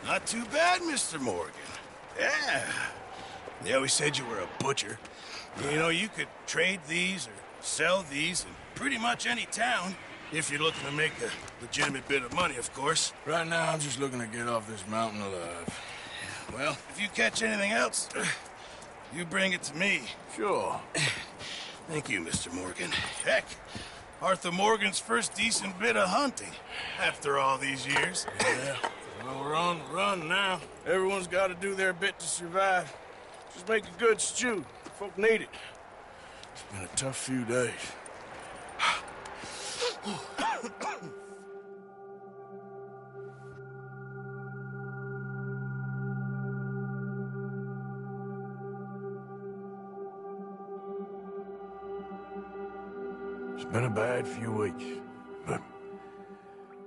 Not too bad, Mr. Morgan. Yeah. They always said you were a butcher. You know, you could trade these or sell these in pretty much any town. If you're looking to make a legitimate bit of money, of course. Right now, I'm just looking to get off this mountain alive. Well, if you catch anything else, you bring it to me. Sure. Thank you, Mr. Morgan. Heck, Arthur Morgan's first decent bit of hunting after all these years. Yeah. Well, we're on the run now. Everyone's got to do their bit to survive. Just make a good stew. Folk need it. It's been a tough few days. It's been a bad few weeks, but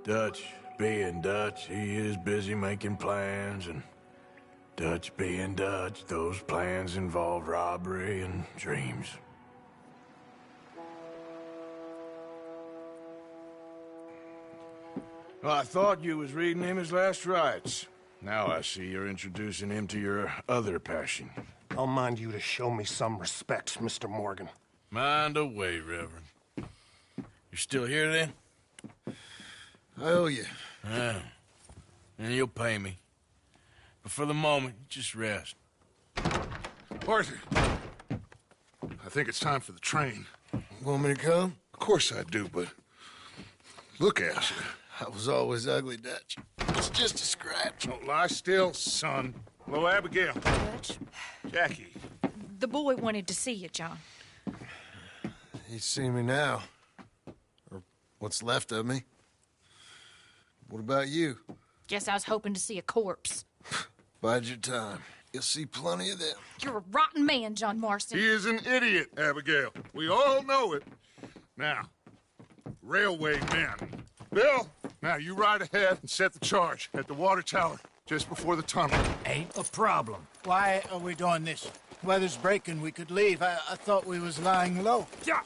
Dutch being Dutch, he is busy making plans, and Dutch being Dutch, those plans involve robbery and dreams. Well, I thought you was reading him his last rites. Now I see you're introducing him to your other passion. I'll mind you to show me some respect, Mr. Morgan. Mind away, Reverend. You're still here, then? I owe you. Yeah. And you'll pay me. But for the moment, just rest. Arthur, I think it's time for the train. Want me to come? Of course I do, but look at you. I was always ugly, Dutch. It's just a scratch. Don't lie still, son. Hello, Abigail. Dutch, Jackie. the boy wanted to see you, John. He's seen me now. Or what's left of me. What about you? Guess I was hoping to see a corpse. Bide your time. You'll see plenty of them. You're a rotten man, John Marston. He is an idiot, Abigail. We all know it. Now, railway men. Bill, now you ride ahead and set the charge at the water tower just before the tunnel. Ain't a problem. Why are we doing this? Weather's breaking. We could leave. I thought we was lying low. Yeah,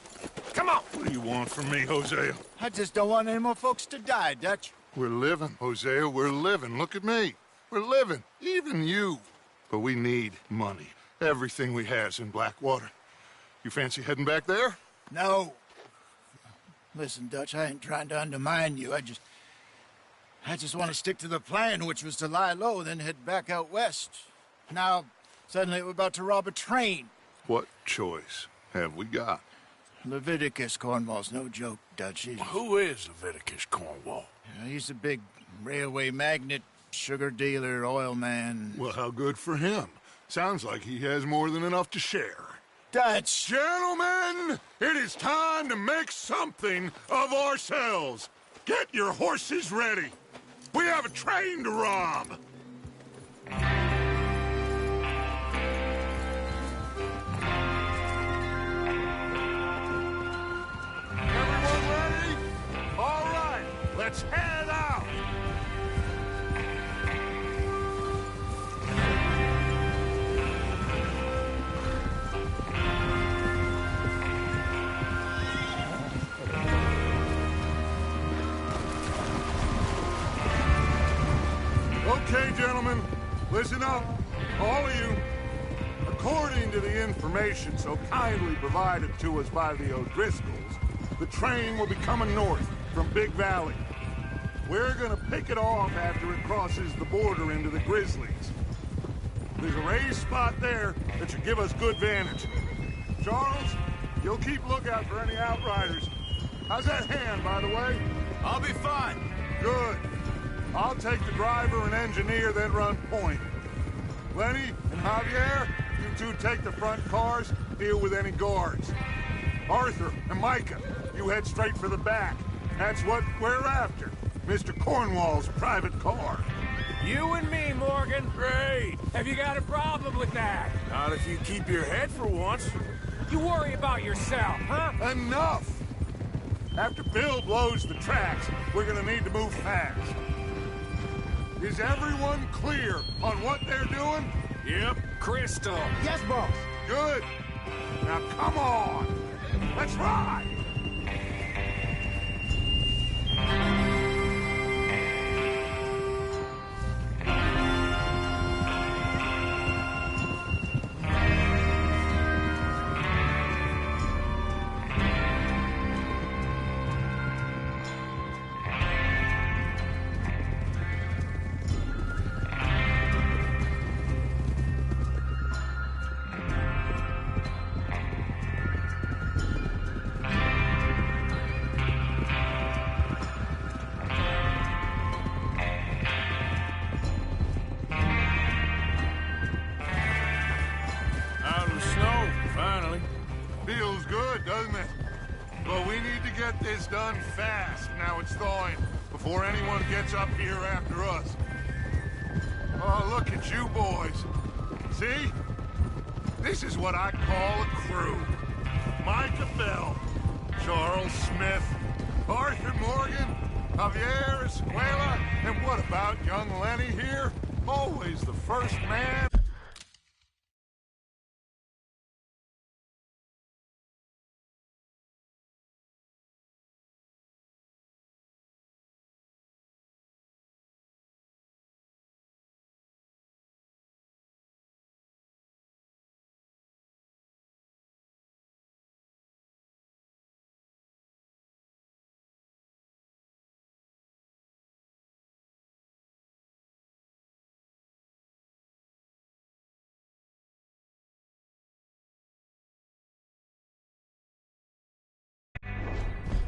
come on. What do you want from me, Hosea? I just don't want any more folks to die, Dutch. We're living, Hosea. We're living. Look at me. We're living. Even you. But we need money. Everything we has in Blackwater. You fancy heading back there? No. Listen, Dutch, I ain't trying to undermine you. I just want to stick to the plan, which was to lie low, then head back out west. Now, suddenly we're about to rob a train. What choice have we got? Leviticus Cornwall's no joke, Dutch. Who is Leviticus Cornwall? He's a big railway magnate, sugar dealer, oil man. Well, how good for him. Sounds like he has more than enough to share. Dutch! Gentlemen, it is time to make something of ourselves. Get your horses ready. We have a train to rob. Everyone ready? All right, let's head out. Okay, gentlemen, listen up, all of you. According to the information so kindly provided to us by the O'Driscolls, the train will be coming north from Big Valley. We're gonna pick it off after it crosses the border into the Grizzlies. There's a raised spot there that should give us good vantage. Charles, you'll keep lookout for any outriders. How's that hand, by the way? I'll be fine. Good. I'll take the driver and engineer, then run point. Lenny and Javier, you two take the front cars, deal with any guards. Arthur and Micah, you head straight for the back. That's what we're after. Mr. Cornwall's private car. You and me, Morgan. Great. Have you got a problem with that? Not if you keep your head for once. You worry about yourself, huh? Enough! After Bill blows the tracks, we're gonna need to move fast. Is everyone clear on what they're doing? Yep. Crystal. Yes, boss. Good. Now come on. Let's ride. done fast. Now it's thawing before anyone gets up here after us. Oh, look at you boys. See? This is what I call a crew. Micah Bell, Charles Smith, Arthur Morgan, Javier Escuela, and what about young Lenny here? Always the first man.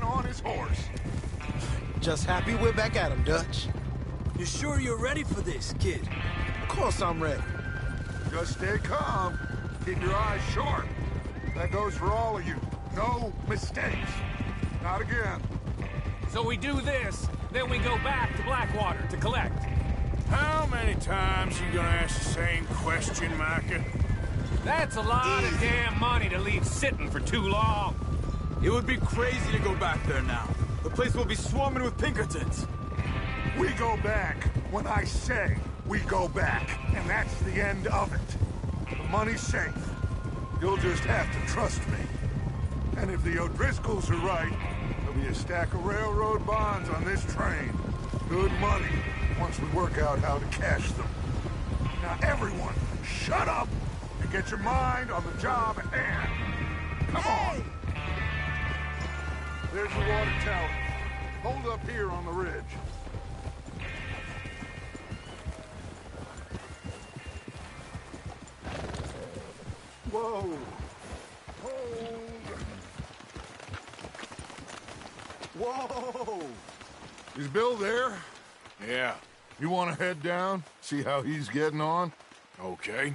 On his horse. Just happy we're back at him, Dutch. You sure you're ready for this, kid? Of course I'm ready. Just stay calm. Keep your eyes sharp. That goes for all of you. No mistakes. Not again. So we do this, then we go back to Blackwater to collect. How many times you gonna ask the same question, Micah? That's a lot of damn money to leave sitting for too long. It would be crazy to go back there now. The place will be swarming with Pinkertons. We go back when I say we go back, and that's the end of it. The money's safe. You'll just have to trust me. And if the O'Driscolls are right, there'll be a stack of railroad bonds on this train. Good money, once we work out how to cash them. Now everyone, shut up and get your mind on the job at hand. Come on! There's the water tower. Hold up here on the ridge. Whoa! Hold! Whoa! Is Bill there? Yeah. You want to head down? See how he's getting on? Okay.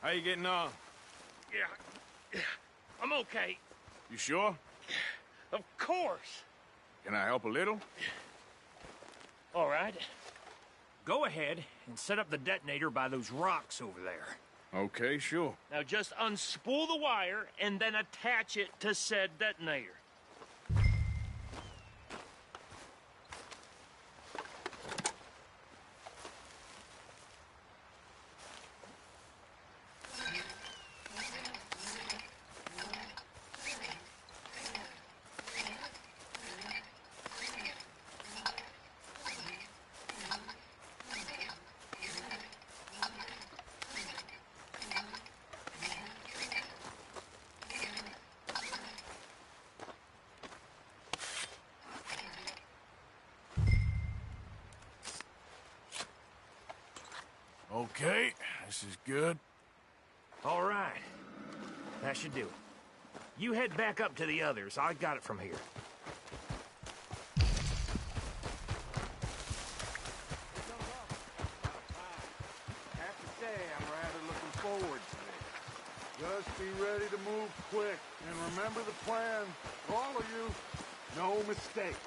How you getting on? Yeah, I'm okay. You sure? Of course. Can I help a little? All right. Go ahead and set up the detonator by those rocks over there. Okay, sure. Now just unspool the wire and then attach it to said detonator. Okay, this is good. All right. That should do it. You head back up to the others. I got it from here. Have to say, I'm rather looking forward to this. Just be ready to move quick. And remember the plan. For all of you, no mistakes.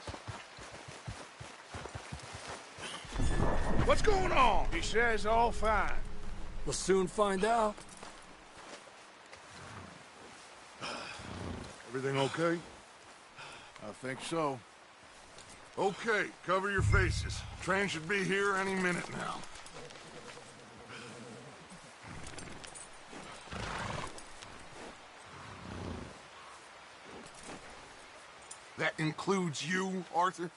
What's going on? He says all fine. We'll soon find out. Everything okay? I think so. Okay, cover your faces. Train should be here any minute now. That includes you, Arthur?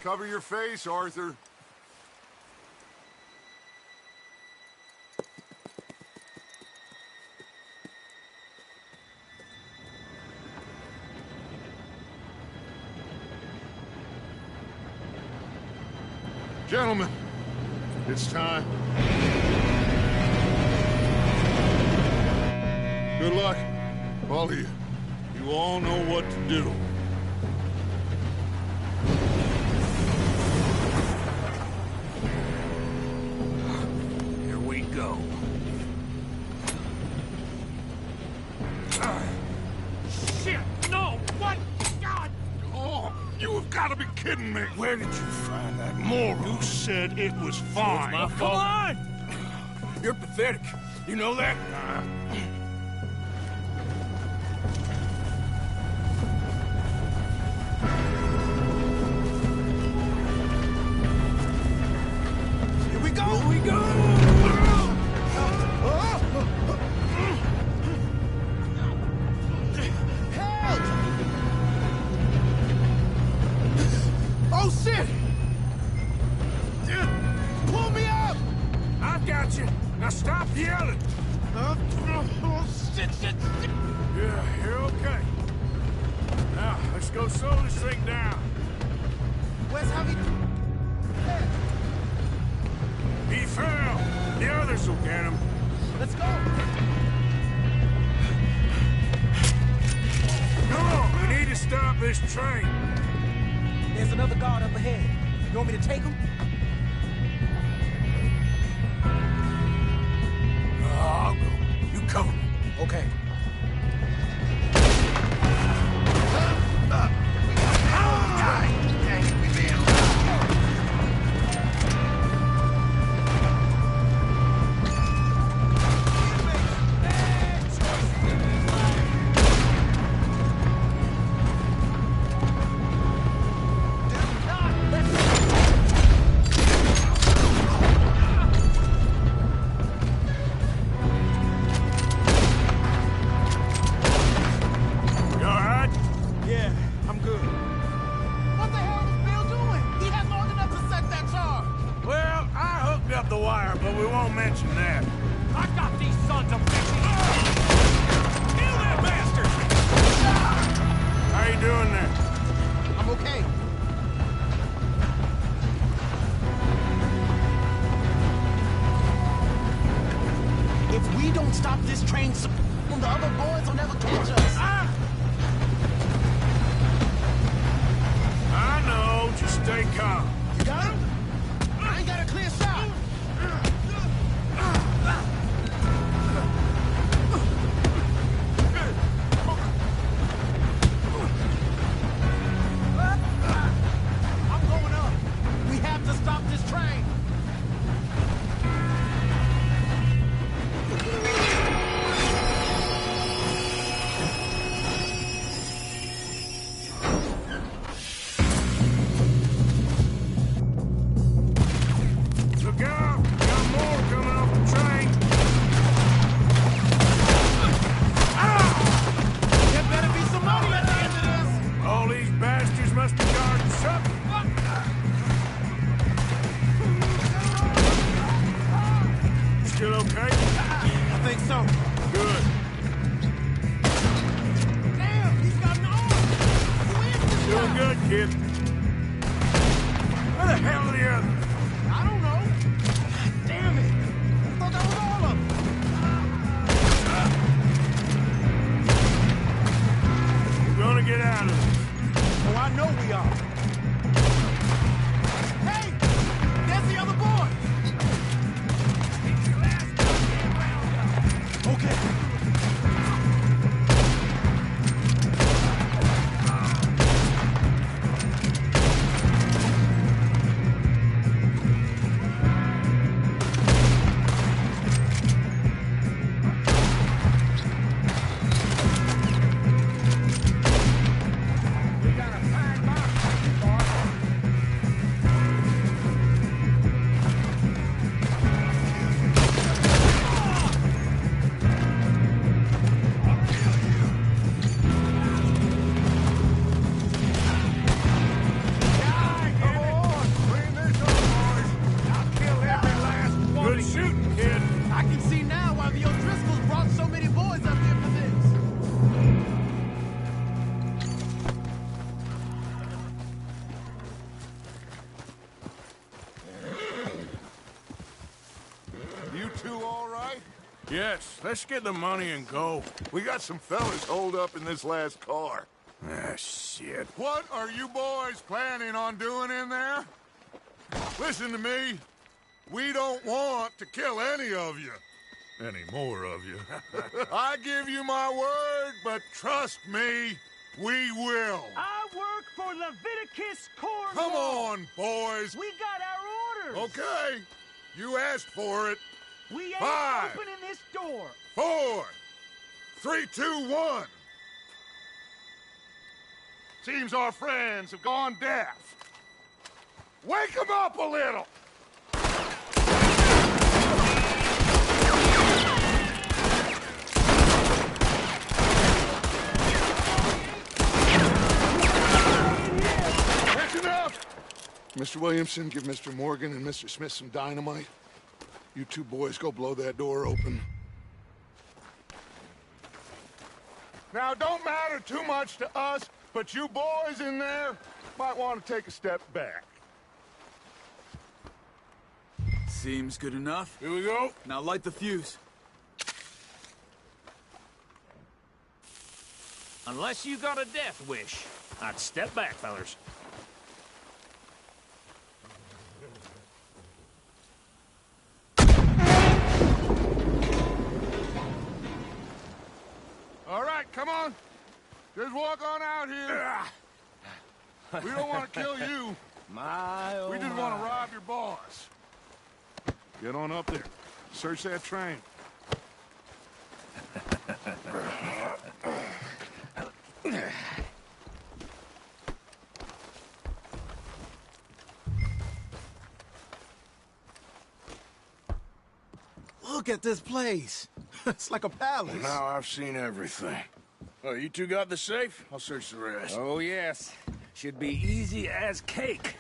Cover your face, Arthur. Gentlemen, it's time. Good luck, all of you. You all know what to do. Here we go. Shit! No! What? God! Oh, you have got to be kidding me! Where did you find that moron? You said it was fine. My fault. Come on! You're pathetic. You know that? Here we go! Here we go! Help! Oh, shit! Pull me up! I've got you. Now stop yelling. Shit, shit, shit! Yeah, you're okay. Now, let's go slow this thing down. Where's Javi? He fell. The others will get him. Let's go! Come on, we need to stop this train. There's another guard up ahead. You want me to take him? I'll go. You cover me. Okay. You all right? Yeah, I'm good. What the hell is Bill doing? He had long enough to set that charge. Well, I hooked up the wire, but we won't mention that. I got these sons of bitches! Kill that bastard! How you doing there? I'm okay. If we don't stop this train, the other boys will never catch us. I know. Just stay calm. You got him? I ain't got a clear shot. I'm going up. We have to stop this train. Yes, let's get the money and go. We got some fellas holed up in this last car. Ah, shit. What are you boys planning on doing in there? Listen to me. We don't want to kill any of you. Any more of you. I give you my word, but trust me, we will. I work for Leviticus Cornwall. Come on, boys. We got our orders. Okay. You asked for it. We ain't 5, opening this door. 4, 3, 2, 1. Seems our friends have gone deaf. Wake them up a little. That's enough. Mr. Williamson, give Mr. Morgan and Mr. Smith some dynamite. You two boys go blow that door open. Now, don't matter too much to us, but you boys in there might want to take a step back. Seems good enough. Here we go. Now light the fuse. Unless you got a death wish, I'd step back, fellers. All right, come on. Just walk on out here. We don't want to kill you. We just want to rob your boss. Get on up there. Search that train. Look at this place. It's like a palace. Now I've seen everything. Oh, you two got the safe? I'll search the rest. Oh, yes. Should be easy as cake.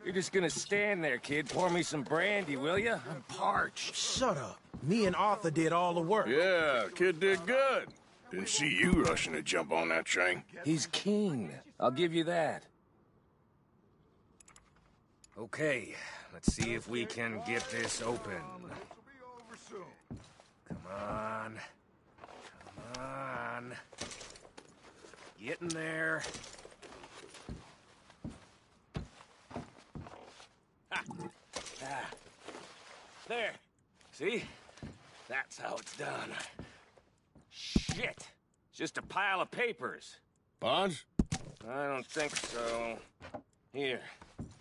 You're just gonna stand there, kid. Pour me some brandy, will you? I'm parched. Shut up. Me and Arthur did all the work. Yeah, kid did good. Didn't see you rushing to jump on that train. He's keen. I'll give you that. Okay, let's see if we can get this open. Come on. Come on. Get in there. Ha. Ah. There. See? That's how it's done. Shit. It's just a pile of papers. Bonds? I don't think so. Here.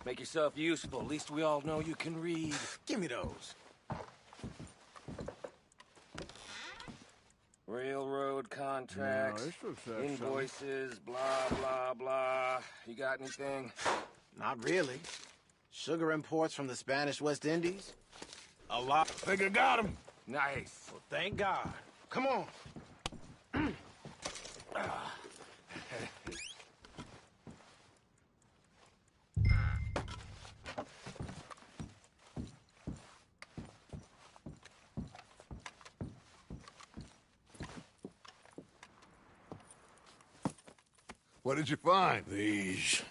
Make yourself useful. At least we all know you can read. Give me those. Railroad contracts, invoices, blah, blah, blah. You got anything? Not really. Sugar imports from the Spanish West Indies? A lot. Think I got him. Nice. Well, thank God. Come on. What did you find? These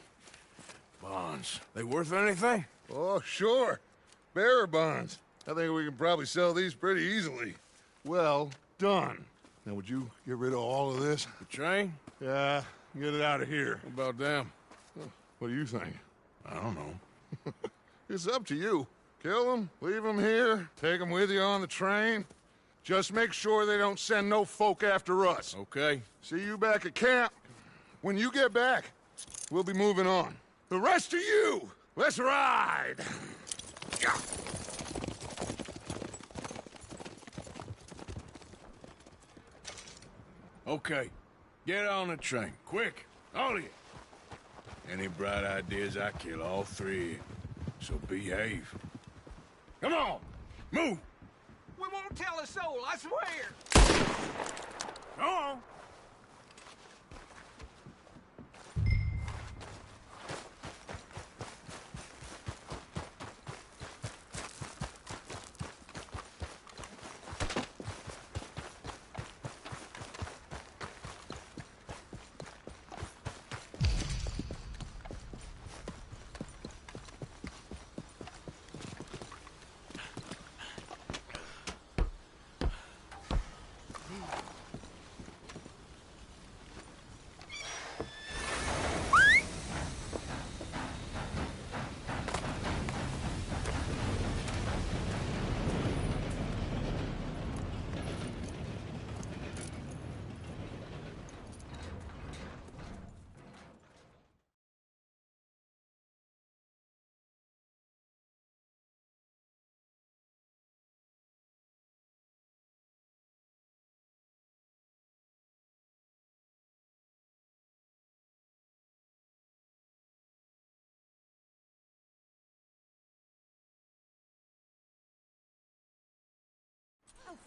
bonds. They worth anything? Oh, sure. Bearer bonds. I think we can probably sell these pretty easily. Well done. Now, would you get rid of all of this? The train? Yeah, get it out of here. What about them? What do you think? I don't know. It's up to you. Kill them, leave them here, take them with you on the train. Just make sure they don't send no folk after us. Okay. See you back at camp. When you get back, we'll be moving on. The rest of you, let's ride! Okay. Get on the train. Quick. All of you. Any bright ideas, I kill all three of you. So behave. Come on! Move! We won't tell a soul, I swear. Come on!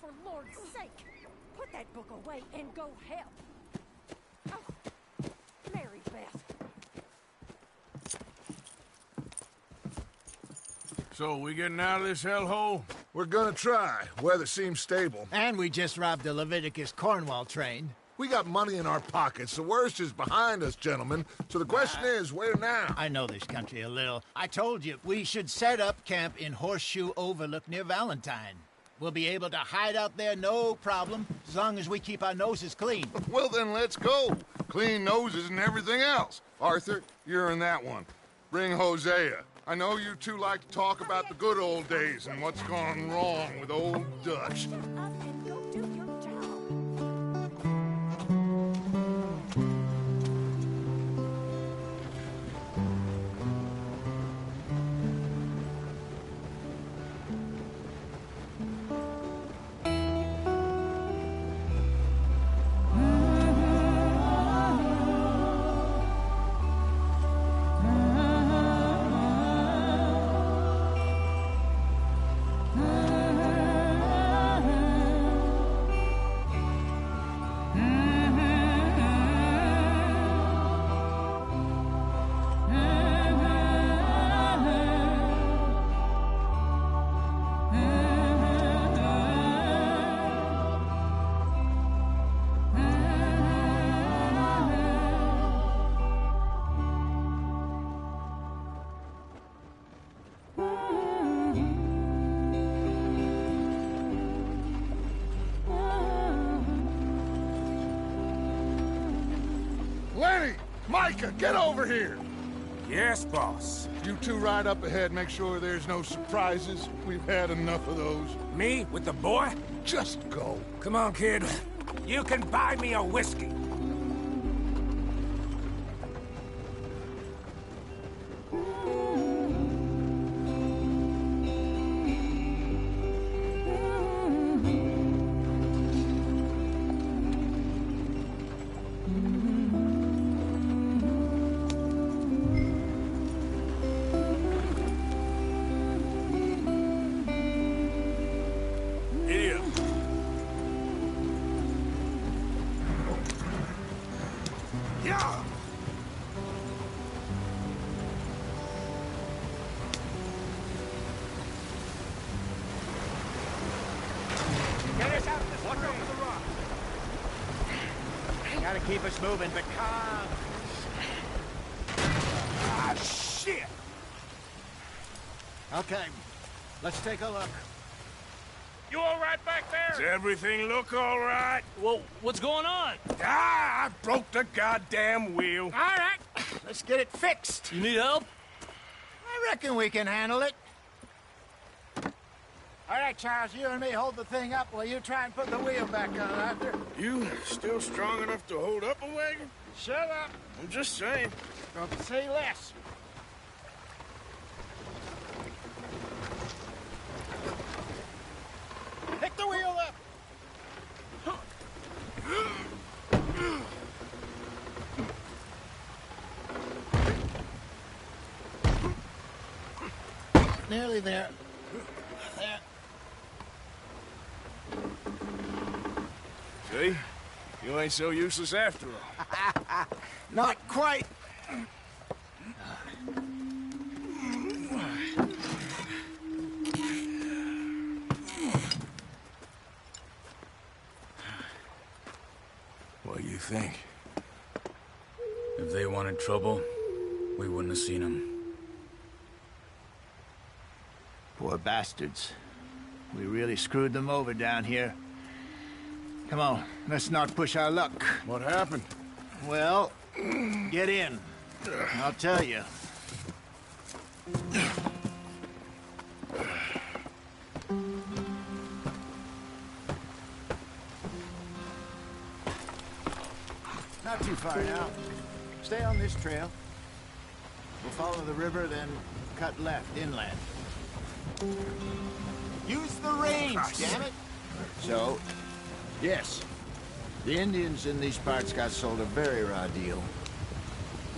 for Lord's sake! Put that book away and go help! Oh, Mary Beth. So, we getting out of this hellhole? We're gonna try. Weather seems stable. And we just robbed the Leviticus Cornwall train. We got money in our pockets. The worst is behind us, gentlemen. So the question is, where now? I know this country a little. I told you, we should set up camp in Horseshoe Overlook near Valentine. We'll be able to hide out there, no problem, as long as we keep our noses clean. Well, then let's go. Clean noses and everything else. Arthur, you're in that one. Bring Hosea. I know you two like to talk about the good old days and what's gone wrong with old Dutch. Lenny! Micah, get over here! Yes, boss. You two ride up ahead, make sure there's no surprises. We've had enough of those. Me with the boy? Just go. Come on, kid. You can buy me a whiskey. Gotta keep us moving, but calm. Ah, shit! Okay, let's take a look. You all right back there? Does everything look all right? Well, what's going on? Ah, I broke the goddamn wheel. All right, let's get it fixed. You need help? I reckon we can handle it. All right, Charles, you and me hold the thing up while you try and put the wheel back on, Arthur. You still strong enough to hold up a wagon? Shut up. I'm just saying. Don't say less. Pick the wheel up. Nearly there. There. See? You ain't so useless after all. Not quite. What do you think? If they wanted trouble, we wouldn't have seen them. Poor bastards. We really screwed them over down here. Come on, let's not push our luck. What happened? Well, get in. I'll tell you. Not too far now. Stay on this trail. We'll follow the river, then cut left inland. Use the reins, damn it! So, yes, the Indians in these parts got sold a very raw deal.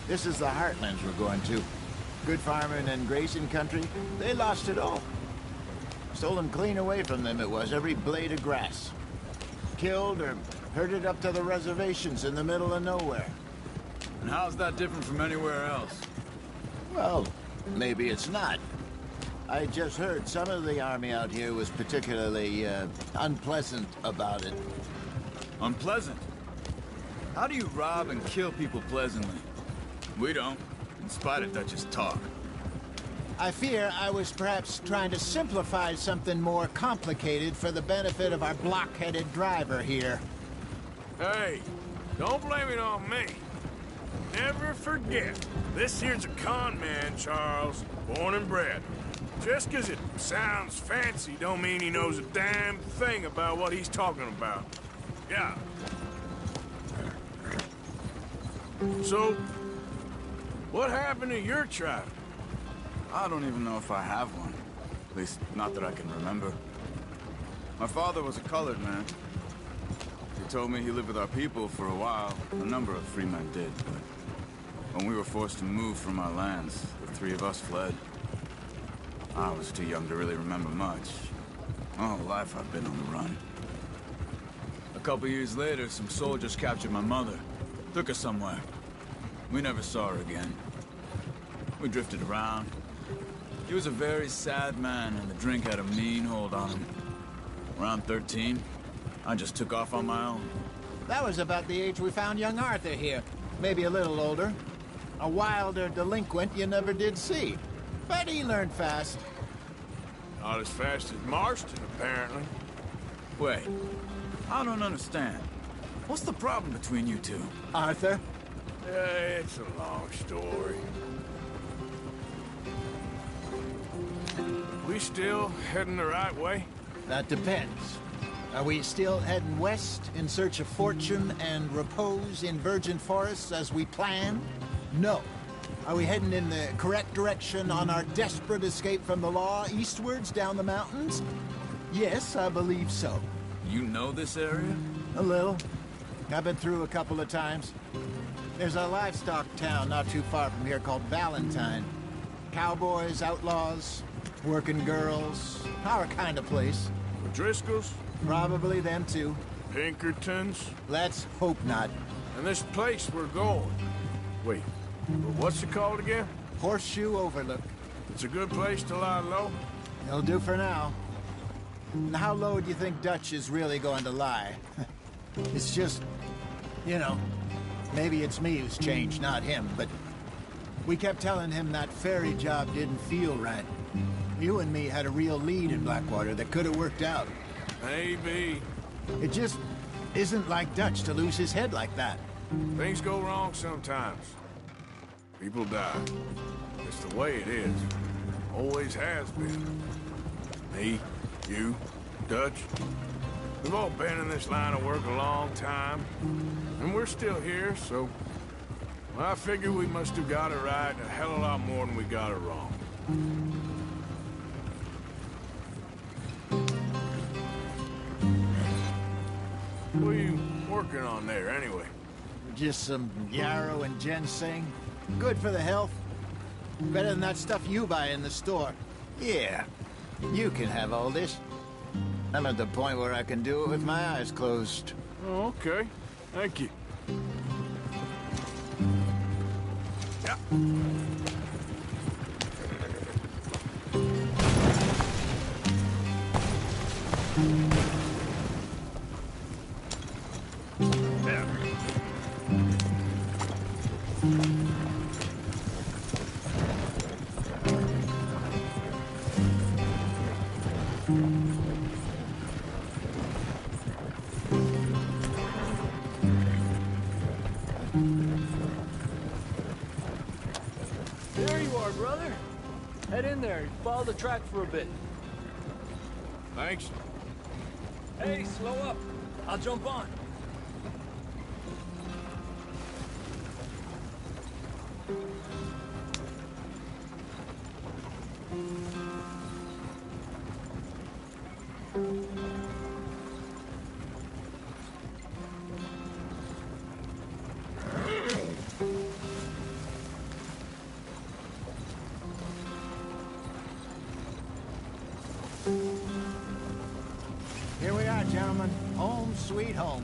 This is the heartlands we're going to. Good farming and grazing country, they lost it all. Stolen clean away from them it was, every blade of grass. Killed or herded up to the reservations in the middle of nowhere. And how's that different from anywhere else? Well, maybe it's not. I just heard some of the army out here was particularly, unpleasant about it. Unpleasant? How do you rob and kill people pleasantly? We don't, in spite of Dutch's talk. I fear I was perhaps trying to simplify something more complicated for the benefit of our block-headed driver here. Hey, don't blame it on me. Never forget, this here's a con man, Charles, born and bred. Just 'cause it sounds fancy don't mean he knows a damn thing about what he's talking about. Yeah. So, what happened to your tribe? I don't even know if I have one. At least, not that I can remember. My father was a colored man. He told me he lived with our people for a while. A number of free men did, but when we were forced to move from our lands, the three of us fled. I was too young to really remember much. My whole life I've been on the run. A couple years later, some soldiers captured my mother. Took her somewhere. We never saw her again. We drifted around. He was a very sad man, and the drink had a mean hold on him. Around 13, I just took off on my own. That was about the age we found young Arthur here. Maybe a little older. A wilder delinquent you never did see. But he learned fast. Not as fast as Marston, apparently. Wait, I don't understand. What's the problem between you two? Arthur? It's a long story. We still heading the right way? That depends. Are we still heading west in search of fortune and repose in virgin forests as we planned? No. Are we heading in the correct direction on our desperate escape from the law eastwards down the mountains? Yes, I believe so. You know this area? A little. I've been through a couple of times. There's a livestock town not too far from here called Valentine. Cowboys, outlaws, working girls, our kind of place. The Driscolls? Probably them too. Pinkertons? Let's hope not. And this place we're going. Wait, what's it called again? Horseshoe Overlook. It's a good place to lie low? It'll do for now. And how low do you think Dutch is really going to lie? It's just, you know, maybe it's me who's changed, not him, but we kept telling him that ferry job didn't feel right. You and me had a real lead in Blackwater that could have worked out. Maybe. It just isn't like Dutch to lose his head like that. Things go wrong sometimes. People die. It's the way it is. Always has been. Me, you, Dutch. We've all been in this line of work a long time. And we're still here, so... well, I figure we must have got it right a hell of a lot more than we got it wrong. What are you working on there, anyway? Just some yarrow and ginseng. Good for the health. Better than that stuff you buy in the store. Yeah, you can have all this. I'm at the point where I can do it with my eyes closed. Oh, okay. Thank you. Yeah. There you are, brother. Head in there. Follow the track for a bit. Thanks. Hey, slow up. I'll jump on. gentlemen. Home sweet home.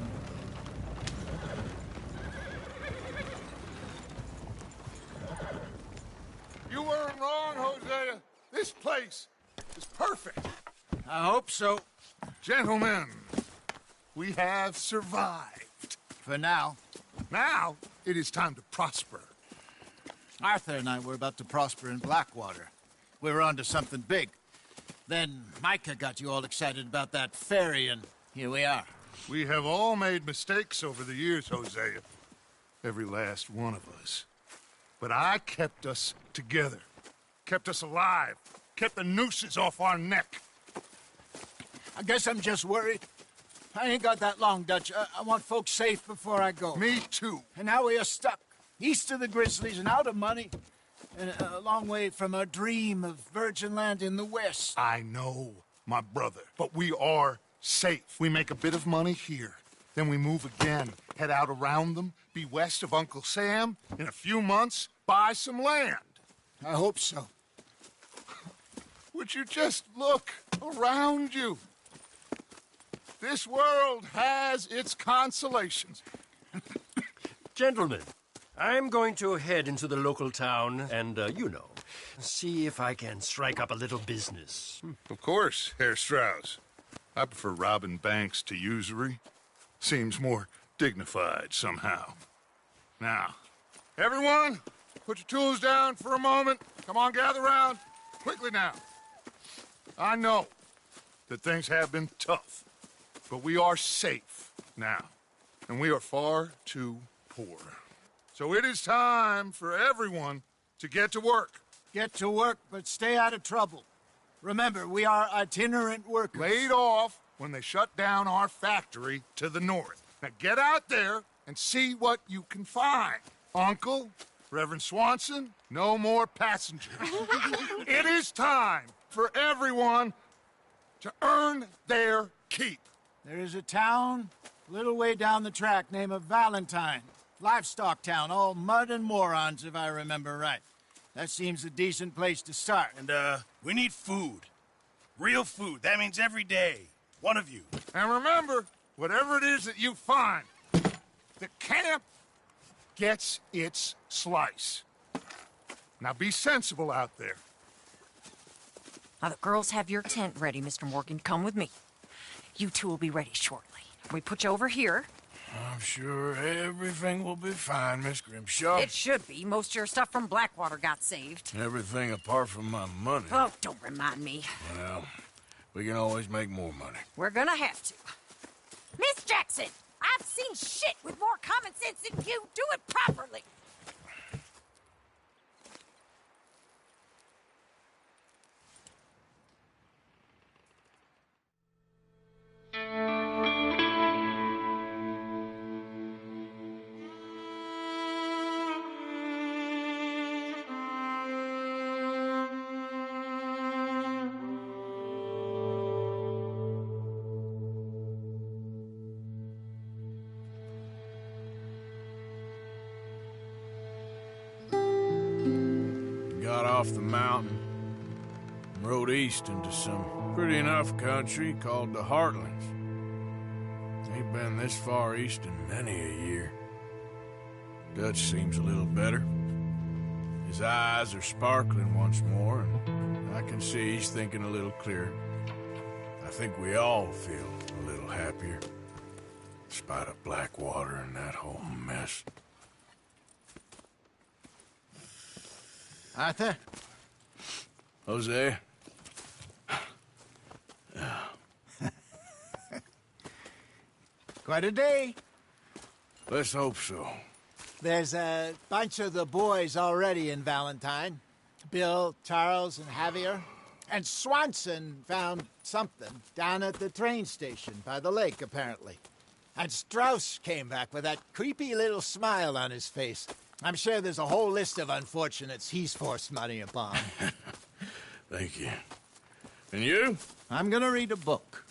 You weren't wrong, Hosea. This place is perfect. I hope so. Gentlemen, we have survived. For now. Now, it is time to prosper. Arthur and I were about to prosper in Blackwater. We were onto something big. Then Micah got you all excited about that ferry, and here we are. We have all made mistakes over the years, Hosea. Every last one of us. But I kept us together. Kept us alive. Kept the nooses off our neck. I guess I'm just worried. I ain't got that long, Dutch. I want folks safe before I go. Me too. And now we are stuck. East of the Grizzlies and out of money. And a long way from our dream of virgin land in the west. I know, my brother. But we are safe. We make a bit of money here. Then we move again. Head out around them. Be west of Uncle Sam. In a few months, buy some land. I hope so. Would you just look around you? This world has its consolations. Gentlemen, I'm going to head into the local town and, see if I can strike up a little business. Of course, Herr Strauss. I prefer robbing banks to usury. Seems more dignified somehow. Now, everyone, put your tools down for a moment. Come on, gather round. Quickly now. I know that things have been tough, but we are safe now, and we are far too poor. So it is time for everyone to get to work. Get to work, but stay out of trouble. Remember, we are itinerant workers. Laid off when they shut down our factory to the north. Now get out there and see what you can find. Uncle, Reverend Swanson, no more passengers. It is time for everyone to earn their keep. There is a town a little way down the track named Valentine. Livestock town, all mud and morons, if I remember right. That seems a decent place to start. And, we need food. Real food. That means every day. One of you. And remember, whatever it is that you find, the camp gets its slice. Now be sensible out there. Now, the girls have your tent ready, Mr. Morgan. Come with me. You two will be ready shortly. We put you over here. I'm sure everything will be fine, Miss Grimshaw. It should be. Most of your stuff from Blackwater got saved. Everything apart from my money. Oh, don't remind me. Well, we can always make more money. We're gonna have to. Miss Jackson, I've seen shit with more common sense than you. Do it properly. Got off the mountain and rode east into some pretty enough country called the Heartlands. Ain't been this far east in many a year. Dutch seems a little better. His eyes are sparkling once more, and I can see he's thinking a little clearer. I think we all feel a little happier, in spite of Blackwater and that whole mess. Arthur? Jose? Quite a day. Let's hope so. There's a bunch of the boys already in Valentine. Bill, Charles, and Javier. And Swanson found something down at the train station by the lake, apparently. And Strauss came back with that creepy little smile on his face. I'm sure there's a whole list of unfortunates he's forced money upon. Thank you. And you? I'm gonna read a book.